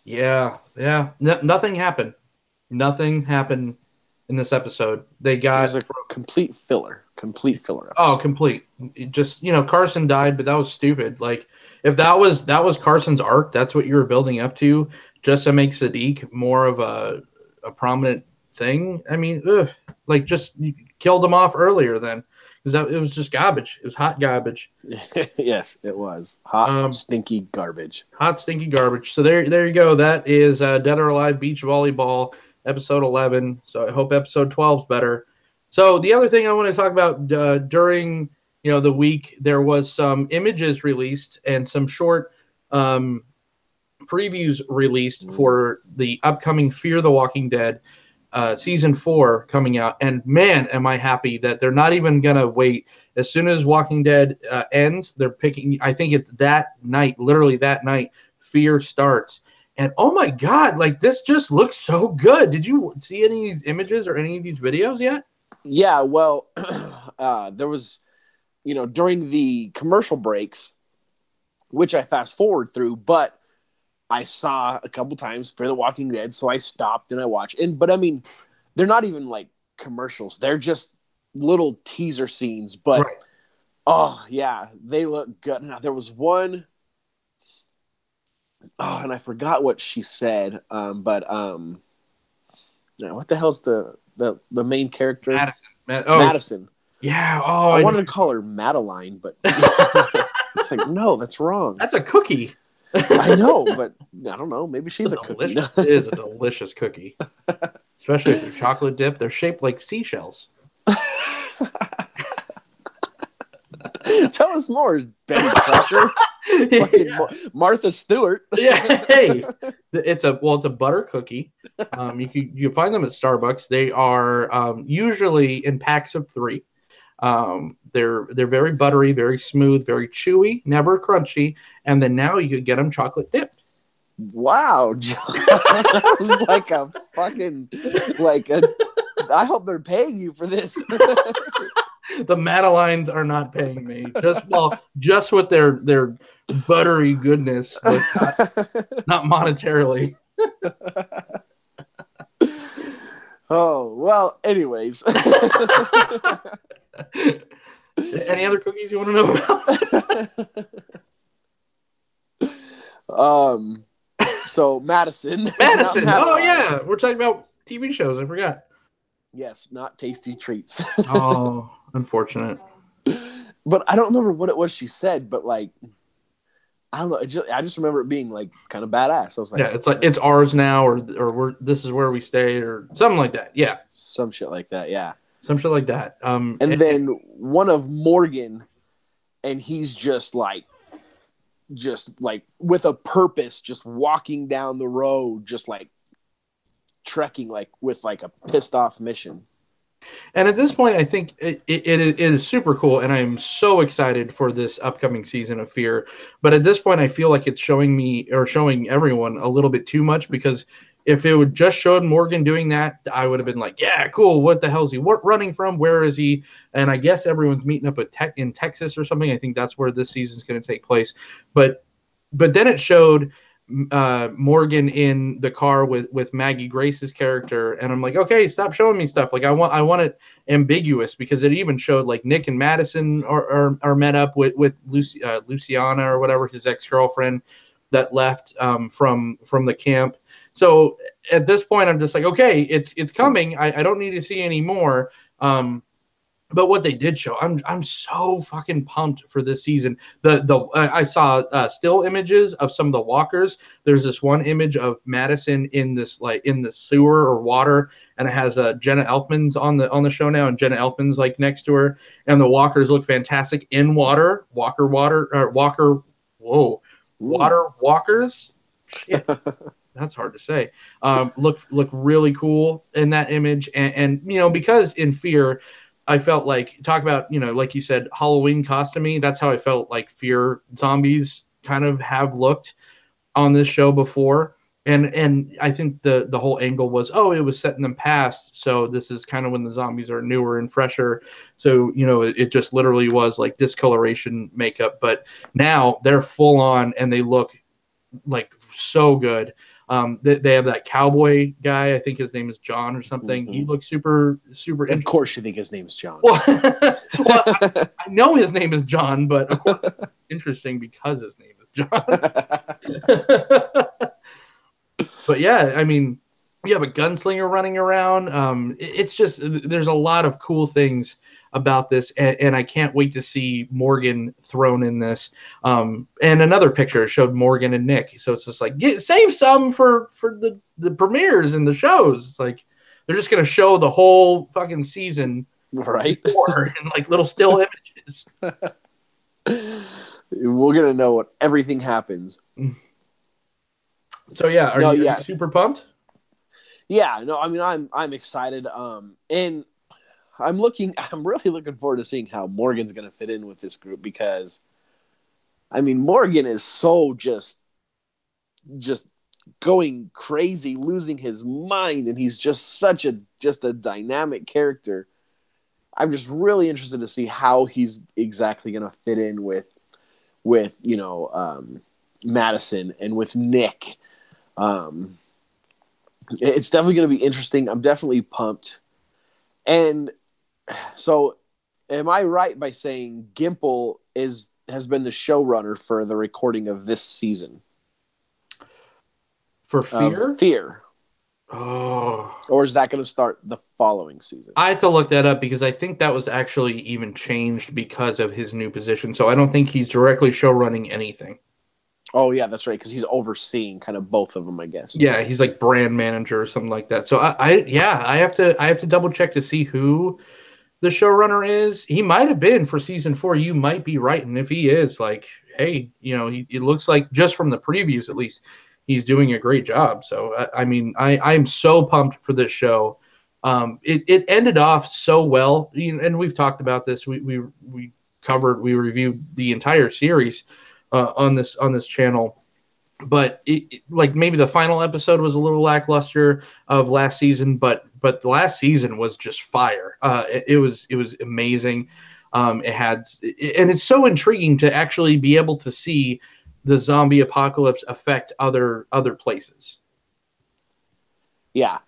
Yeah. Nothing happened. Nothing happened in this episode. They got
it was a complete filler episode.
Oh, complete. Just Carson died, but that was stupid. Like if that was Carson's arc, that's what you were building up to, just to make Sadiq more of a prominent thing. I mean, like just you killed him off earlier then, because it was just garbage. It was hot garbage.
Yes, it was hot, stinky garbage.
Hot, stinky garbage. So there you go. That is Dead or Alive Beach Volleyball episode 11. So I hope episode 12 is better. So the other thing I want to talk about during the week, there was some images released and some short previews released for the upcoming Fear the Walking Dead season 4 coming out. And man, am I happy that they're not even gonna wait. As soon as Walking Dead ends, they're picking. I think it's that night, literally that night, Fear starts. And oh my God, like this just looks so good. Did you see any of these images or any of these videos yet?
Yeah, well, there was, during the commercial breaks, which I fast forward through, but I saw a couple times for The Walking Dead, so I stopped and I watched. But I mean, they're not even like commercials; they're just little teaser scenes. But
right.
Oh yeah, they look good. Now there was one. Oh, and I forgot what she said. But Now, what the hell's the main character?
Madison. Oh,
Madison.
yeah. Oh,
I
I
wanted
know.
to call her Madeline, but it's like, no, that's wrong.
That's a cookie.
I know, but I don't know. Maybe she's a cookie.
It is a delicious cookie, especially if they're chocolate dipped. They're shaped like seashells.
Tell us more, Betty Crocker. Fucking Martha Stewart.
Yeah, hey, it's a butter cookie. You find them at Starbucks. They are usually in packs of 3. They're very buttery, very smooth, very chewy, never crunchy. And then now you could get them chocolate dipped.
Wow, John. That was like a fucking I hope they're paying you for this.
The Madelines are not paying me. Just with their buttery goodness, but not monetarily.
Oh, well, anyways.
Any other cookies you want to know
about? So Madison.
Madison. Oh yeah, we're talking about TV shows. I forgot.
Yes, not Tasty Treats.
Oh, unfortunate.
But I don't remember what it was she said, but like, I don't know. I just remember it being like kind of badass. I was like,
yeah, it's like it's ours now, or this is where we stay, or something like that. Yeah,
some shit like that. Yeah,
some shit like that.
And then one of Morgan, and he's just like with a purpose, just walking down the road, just like trekking, like with like a pissed off mission.
And at this point, I think it is super cool, and I'm so excited for this upcoming season of Fear. But at this point, I feel like it's showing me, or showing everyone, a little bit too much, because if it would just showed Morgan doing that, I would have been like, yeah, cool. What the hell is he running from? Where is he? And I guess everyone's meeting up in Texas or something. I think that's where this season is going to take place. But then it showed Morgan in the car with Maggie Grace's character, and I'm like, okay, stop showing me stuff. Like I want it ambiguous, because it even showed like Nick and Madison are met up with Luciana or whatever, his ex-girlfriend that left from the camp. So at this point, I'm just like, okay, it's coming. I don't need to see any more. But what they did show, I'm so fucking pumped for this season. I saw still images of some of the walkers. There's this one image of Madison in this like in the sewer or water, and it has Jenna Elfman's on the show now, and Jenna Elfman's like next to her, and the walkers look fantastic in water. Water walkers. Shit. That's hard to say. Look really cool in that image, and because in Fear, I felt like, talk about, like you said, Halloween costuming. That's how I felt like Fear zombies kind of have looked on this show before. And I think the whole angle was, it was set in the past. So this is kind of when the zombies are newer and fresher. So, it just literally was like discoloration makeup. But now they're full on and they look like so good. They have that cowboy guy. I think his name is John or something. Mm-hmm. He looks super, super
interesting. Of course you think his name is John.
Well, I know his name is John, but of course it's interesting because his name is John. But yeah, I mean, you have a gunslinger running around. It's just, there's a lot of cool things about this, and I can't wait to see Morgan thrown in this. And another picture showed Morgan and Nick, so it's just like, save some for the premieres and the shows. It's like they're just gonna show the whole fucking season,
right?
In like little still images.
We're gonna know what everything happens.
So yeah, are you super pumped?
Yeah, no, I mean I'm excited. And I'm really looking forward to seeing how Morgan's going to fit in with this group, because I mean, Morgan is so just going crazy, losing his mind, and he's just such a dynamic character. I'm just really interested to see how he's exactly going to fit in with Madison and with Nick. It's definitely going to be interesting. I'm definitely pumped. And so, am I right by saying Gimple has been the showrunner for the recording of this season?
For Fear?
Fear.
Oh,
or is that going to start the following season?
I had to look that up because I think that was actually even changed because of his new position. So I don't think he's directly show running anything.
Oh yeah, that's right, because he's overseeing kind of both of them, I guess.
Yeah, he's like brand manager or something like that. So yeah, I have to double check to see who the showrunner is. He might have been for season 4. You might be right, and if he is, like, hey, it looks like just from the previews at least, he's doing a great job. So I mean, I'm so pumped for this show. It ended off so well, and we've talked about this. We reviewed the entire series on this channel, but like maybe the final episode was a little lackluster of last season, but the last season was just fire. It was amazing. And it's so intriguing to actually be able to see the zombie apocalypse affect other places.
Yeah,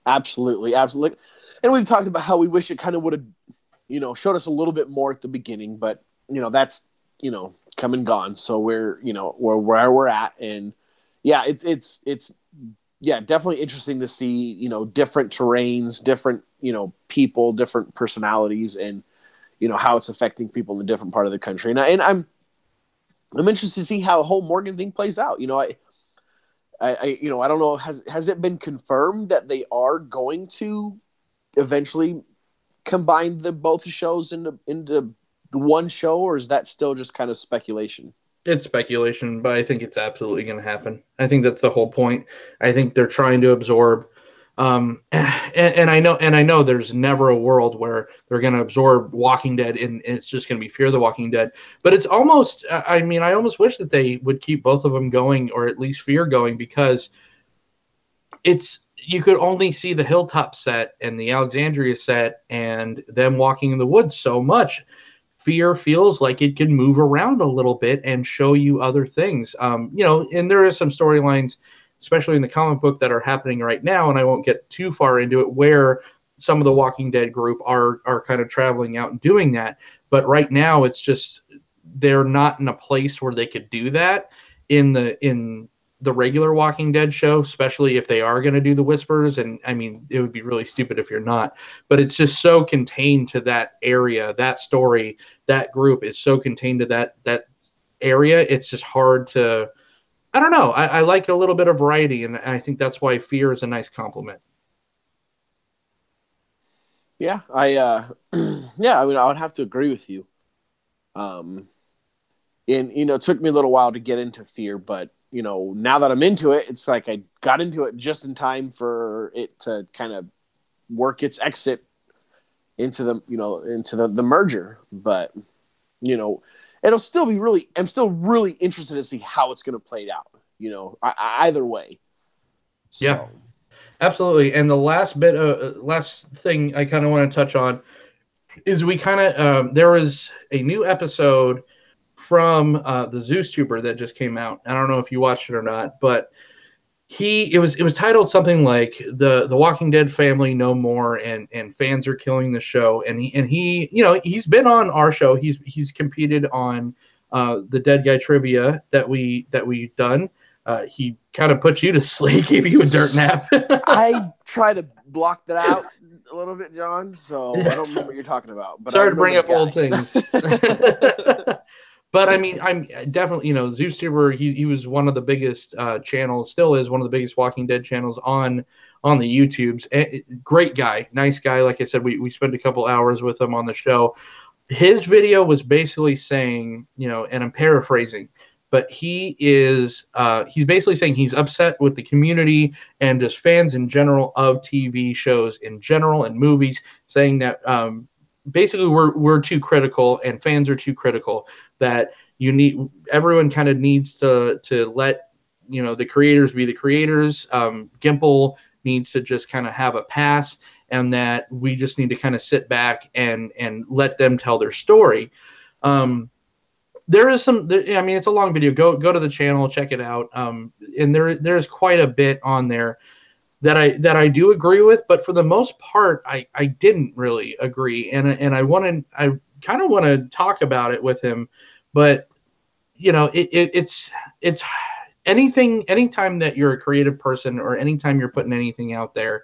absolutely, absolutely. And we've talked about how we wish it kind of would have, showed us a little bit more at the beginning, but that's come and gone. So we're where we're at, and yeah, it's yeah, definitely interesting to see different terrains, different people, different personalities, and how it's affecting people in a different part of the country. And I'm interested to see how the whole Morgan thing plays out. I don't know. Has it been confirmed that they are going to eventually combine both shows into the one show, or is that still just kind of speculation?
It's speculation, but I think it's absolutely going to happen. I think that's the whole point. I think they're trying to absorb. And I know there's never a world where they're going to absorb Walking Dead and it's just going to be Fear the Walking Dead. But it's almost, I mean, I almost wish that they would keep both of them going, or at least Fear going, because you could only see the Hilltop set and the Alexandria set and them walking in the woods so much. Fear feels like it can move around a little bit and show you other things. And there is some storylines, especially in the comic book, that are happening right now, and I won't get too far into it, where some of the Walking Dead group are kind of traveling out and doing that. But right now, it's just they're not in a place where they could do that in the regular Walking Dead show, especially if they are going to do the whispers. And I mean, it would be really stupid if you're not, but it's just so contained to that area, that story, that group is so contained to that area. It's just hard to, I don't know. I like a little bit of variety, and I think that's why Fear is a nice compliment.
Yeah, yeah, I mean, I would have to agree with you. And it took me a little while to get into Fear, but now that I'm into it, it's like I got into it just in time for it to kind of work its exit into the merger. But it'll still be really. I'm still really interested to see how it's going to play out. Either way. So.
Yeah, absolutely. And the last thing I kind of want to touch on is we kind of there was a new episode from the ZuesTuber that just came out. I don't know if you watched it or not, but it was titled something like the Walking Dead family no more, and fans are killing the show. And he's been on our show. He's competed on the Dead Guy trivia that we've done. He kind of put you to sleep, gave you a dirt nap.
I try to block that out a little bit, John. So I don't remember what you're talking about. But
sorry to bring up old things. But I mean, I'm definitely, ZuesTuber, he was one of the biggest channels, still is one of the biggest Walking Dead channels on the YouTubes. Great guy, nice guy. Like I said, we spent a couple hours with him on the show. His video was basically saying, and I'm paraphrasing, but he's basically saying he's upset with the community and just fans in general of TV shows in general and movies, saying that basically we're too critical and fans are too critical, that everyone kind of needs to let the creators be the creators. Gimple needs to just kind of have a pass, and that we just need to kind of sit back and let them tell their story. There is I mean, it's a long video. Go to the channel, check it out. And there's quite a bit on there that I do agree with, but for the most part, I didn't really agree, and I kind of want to talk about it with him, but it's anytime that you're a creative person or anytime you're putting anything out there,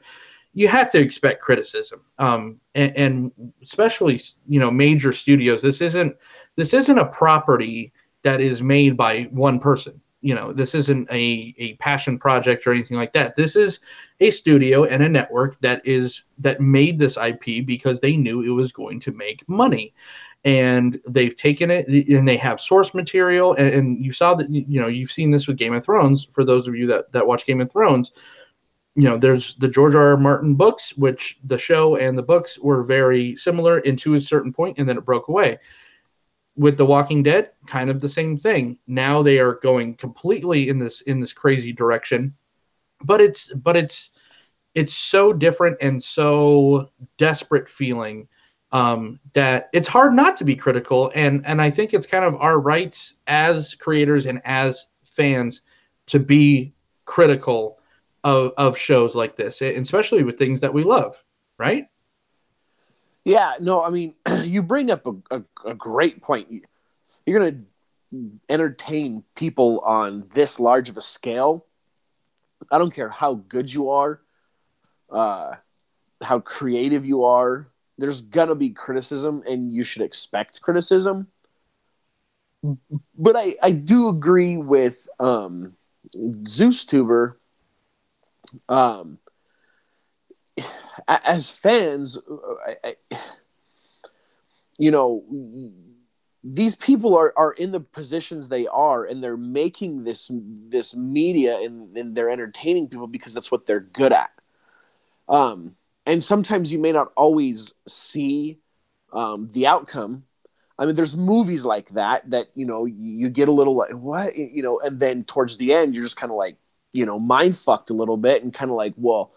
you have to expect criticism. And especially, major studios. This isn't a property that is made by one person. This isn't a passion project or anything like that. This is a studio and a network that made this IP because they knew it was going to make money. And they've taken it and they have source material. And you saw that, you've seen this with Game of Thrones. For those of you that watch Game of Thrones, there's the George R.R. Martin books, which the show and the books were very similar into a certain point, and then it broke away. With The Walking Dead, kind of the same thing. Now they are going completely in this crazy direction, but it's so different and so desperate feeling, that it's hard not to be critical. And I think it's kind of our rights as creators and as fans to be critical of shows like this, and especially with things that we love, right?
Yeah, no, I mean, you bring up a great point. You're going to entertain people on this large of a scale. I don't care how good you are, how creative you are. There's going to be criticism, and you should expect criticism. But I do agree with ZuesTuber. As fans, these people are in the positions they are, and they're making this media, and they're entertaining people because that's what they're good at. And sometimes you may not always see the outcome. I mean, there's movies like that you get a little like, what, and then towards the end, you're just kind of like, mind fucked a little bit, and kind of like, well,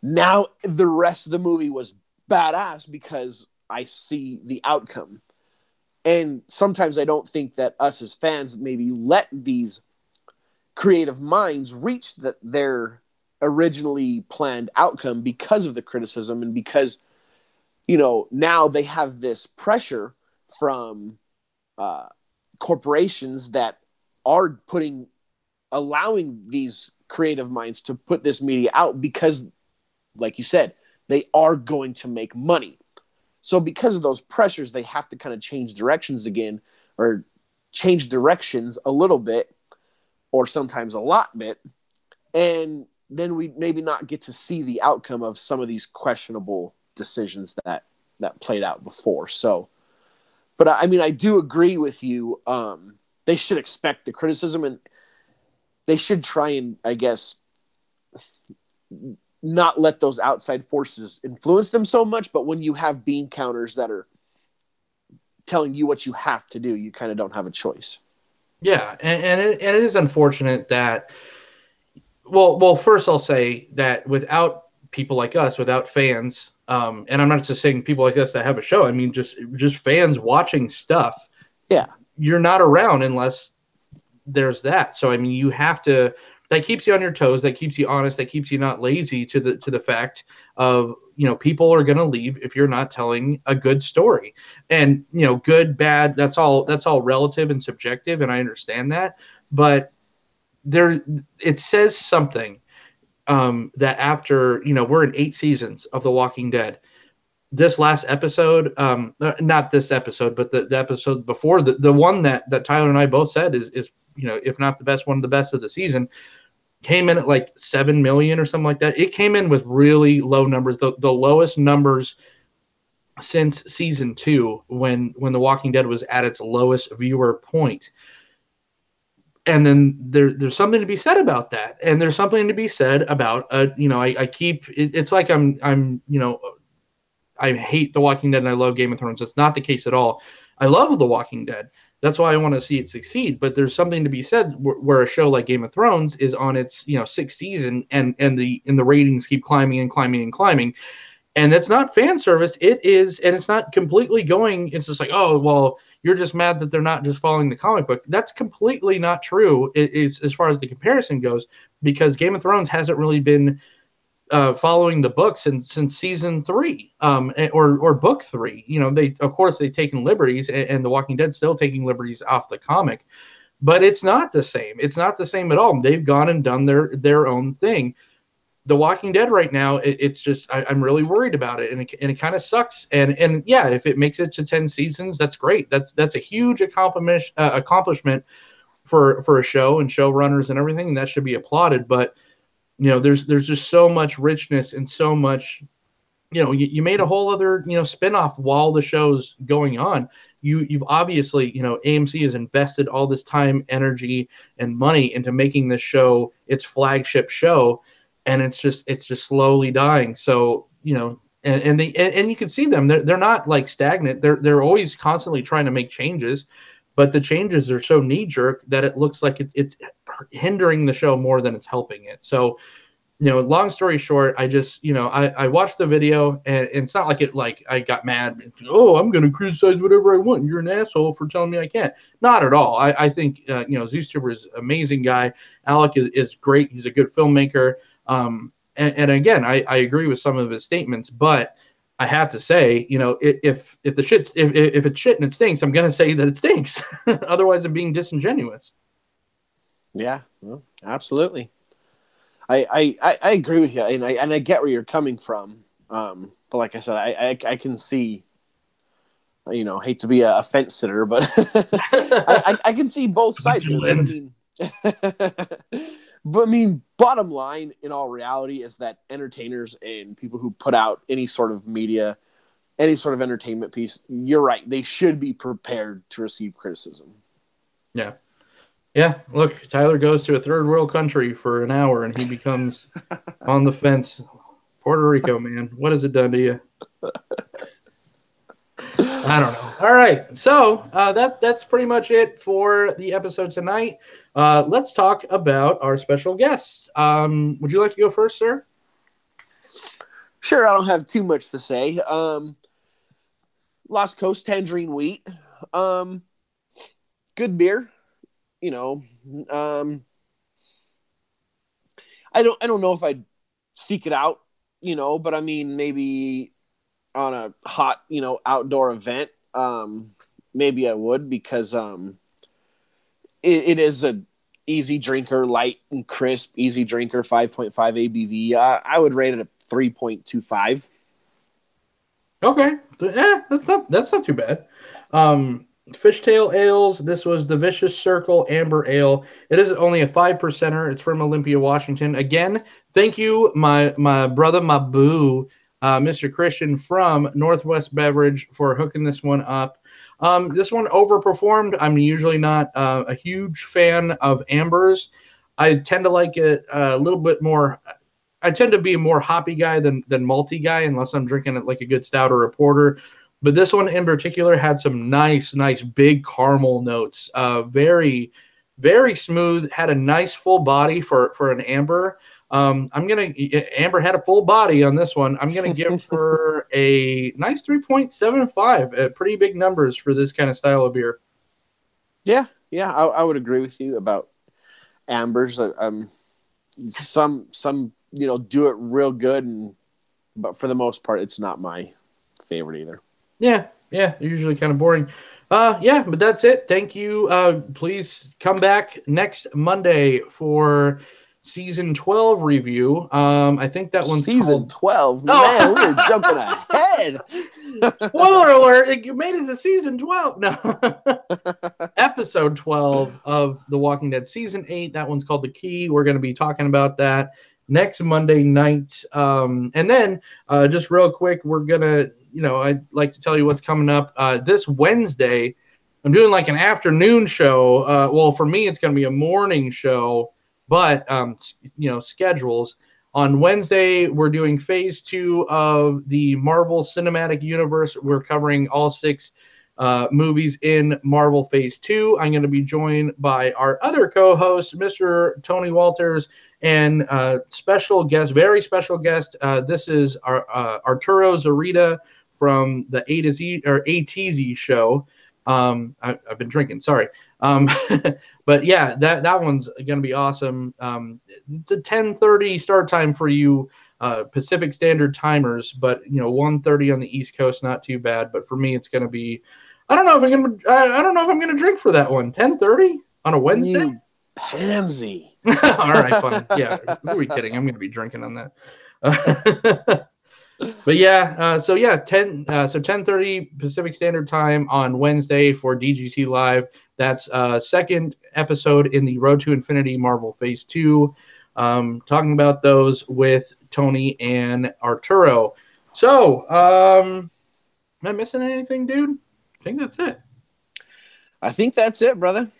now the rest of the movie was badass because I see the outcome. And sometimes I don't think that us as fans maybe let these creative minds reach their originally planned outcome because of the criticism, and because, now they have this pressure from corporations that are allowing these creative minds to put this media out because, like you said, they are going to make money. So because of those pressures, they have to kind of change directions again, or change directions a little bit, or sometimes a lot bit. And then we maybe not get to see the outcome of some of these questionable decisions that played out before. So, but I mean, I do agree with you. They should expect the criticism, and they should try and, I guess, not let those outside forces influence them so much. But when you have bean counters that are telling you what you have to do, you kind of don't have a choice.
Yeah, and it is unfortunate that. Well, first I'll say that without people like us, without fans, and I'm not just saying people like us that have a show. I mean, just fans watching stuff.
Yeah,
you're not around unless there's that. So I mean, you have to. That keeps you on your toes. That keeps you honest. That keeps you not lazy to the fact of, people are going to leave if you're not telling a good story. And good, bad. That's all relative and subjective, and I understand that. But it says something, that after we're in 8 seasons of The Walking Dead. This last episode, not this episode, but the episode before, the one that Tyler and I both said is if not the best, one of the best of the season, came in at like 7 million or something like that. It came in with really low numbers, the lowest numbers since season 2, when The Walking Dead was at its lowest viewer point. And then there's something to be said about that, and there's something to be said about I keep it's like I'm I hate The Walking Dead and I love Game of Thrones. It's not the case at all. I love The Walking Dead. That's why I want to see it succeed. But there's something to be said where a show like Game of Thrones is on its 6th season, and the ratings keep climbing and climbing and climbing. And it's not fan service. It is, and it's not completely going. It's just like, oh well, you're just mad that they're not just following the comic book. That's completely not true. Is as far as the comparison goes, because Game of Thrones hasn't really been following the books since season 3, or book 3. They, of course, they've taken liberties, and The Walking Dead still taking liberties off the comic. but it's not the same. It's not the same at all. They've gone and done their own thing. The Walking Dead right now, it's just I'm really worried about it, and it kind of sucks. And yeah, if it makes it to 10 seasons, that's great. That's a huge accomplishment for a show and showrunners and everything, and that should be applauded. But there's just so much richness and so much. You made a whole other spinoff while the show's going on. You've obviously AMC has invested all this time, energy, and money into making this show its flagship show, and it's just slowly dying. So and you can see them. They're not like stagnant. They're always constantly trying to make changes, but the changes are so knee jerk that it looks like it's hindering the show more than it's helping it. So long story short, I just, I watched the video, and it's not like I got mad. Oh, I'm going to criticize whatever I want. You're an asshole for telling me I can't. Not at all. I think, ZuesTuber is an amazing guy. Alec is great. He's a good filmmaker. And again, I agree with some of his statements, but I have to say, if it's shit and it stinks, I'm going to say that it stinks. Otherwise, I'm being disingenuous.
Yeah, well, absolutely. I agree with you, and I get where you're coming from. But like I said, I can see, hate to be a fence sitter, but I can see both sides of it. But I mean, bottom line, in all reality, is that entertainers and people who put out any sort of media, any sort of entertainment piece, you're right, they should be prepared to receive criticism.
Yeah. Yeah, look, Tyler goes to a third world country for an hour and he becomes on the fence. Puerto Rico, man, what has it done to you? I don't know. All right, so that's pretty much it for the episode tonight. Let's talk about our special guests. Would you like to go first, sir?
Sure, I don't have too much to say. Lost Coast Tangerine Wheat. Good beer. I don't know if I'd seek it out, but I mean, maybe on a hot, outdoor event, maybe I would, because it is a easy drinker, light and crisp, easy drinker, 5.5 ABV. I would rate it a 3.25.
Okay, yeah, that's not too bad. Fishtail Ales. This was the Vicious Circle Amber Ale. It is only a 5%er. It's from Olympia, Washington. Again, thank you, my brother, my boo, Mr. Christian from Northwest Beverage, for hooking this one up. This one overperformed. I'm usually not a huge fan of ambers. I tend to like it a little bit more. I tend to be a more hoppy guy than malty guy, unless I'm drinking it like a good stout or a porter. But this one in particular had some nice big caramel notes. Very, very smooth. Had a nice full body for an amber. Amber had a full body on this one. I'm gonna give her a nice 3.75. Pretty big numbers for this kind of style of beer.
Yeah, I would agree with you about ambers. Some do it real good, but for the most part, it's not my favorite either.
Yeah, usually kind of boring. But that's it. Thank you. Please come back next Monday for season 12 review. I think that one's
season
called...
12. Man, we were jumping ahead.
Spoiler alert! You made it to season 12. No, episode 12 of The Walking Dead, season 8. That one's called The Key. We're going to be talking about that next Monday night. And then just real quick, we're gonna. I'd like to tell you what's coming up this Wednesday. I'm doing like an afternoon show. Well, for me, it's going to be a morning show, but, schedules. On Wednesday, we're doing phase 2 of the Marvel Cinematic Universe. We're covering all 6 movies in Marvel phase 2. I'm going to be joined by our other co-host, Mr. Tony Walters, and special guest, very special guest. This is our Arturo Zarita from the A to Z or ATZ show. I've been drinking, sorry. But yeah, that one's going to be awesome. It's a 10:30 start time for you Pacific Standard timers, but 1:30 on the East Coast, not too bad. But for me, it's going to be, I don't know if I'm going to drink for that one. 10:30? On a Wednesday?
You pansy.
All right, fine. Yeah, who are we kidding? I'm going to be drinking on that. But yeah, so yeah, 10:30 Pacific Standard Time on Wednesday for DGT Live. That's second episode in the Road to Infinity Marvel Phase 2. Talking about those with Tony and Arturo. So, am I missing anything, dude? I think that's it.
I think that's it, brother.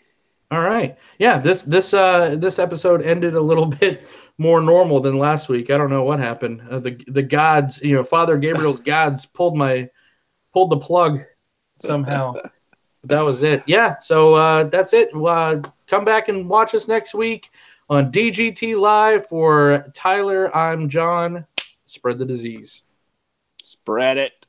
All right. Yeah, this episode ended a little bit more normal than last week. I don't know what happened. The gods, Father Gabriel's gods pulled the plug somehow. But that was it. Yeah. So that's it. Come back and watch us next week on DGT Live. For Tyler, I'm John. Spread the disease.
Spread it.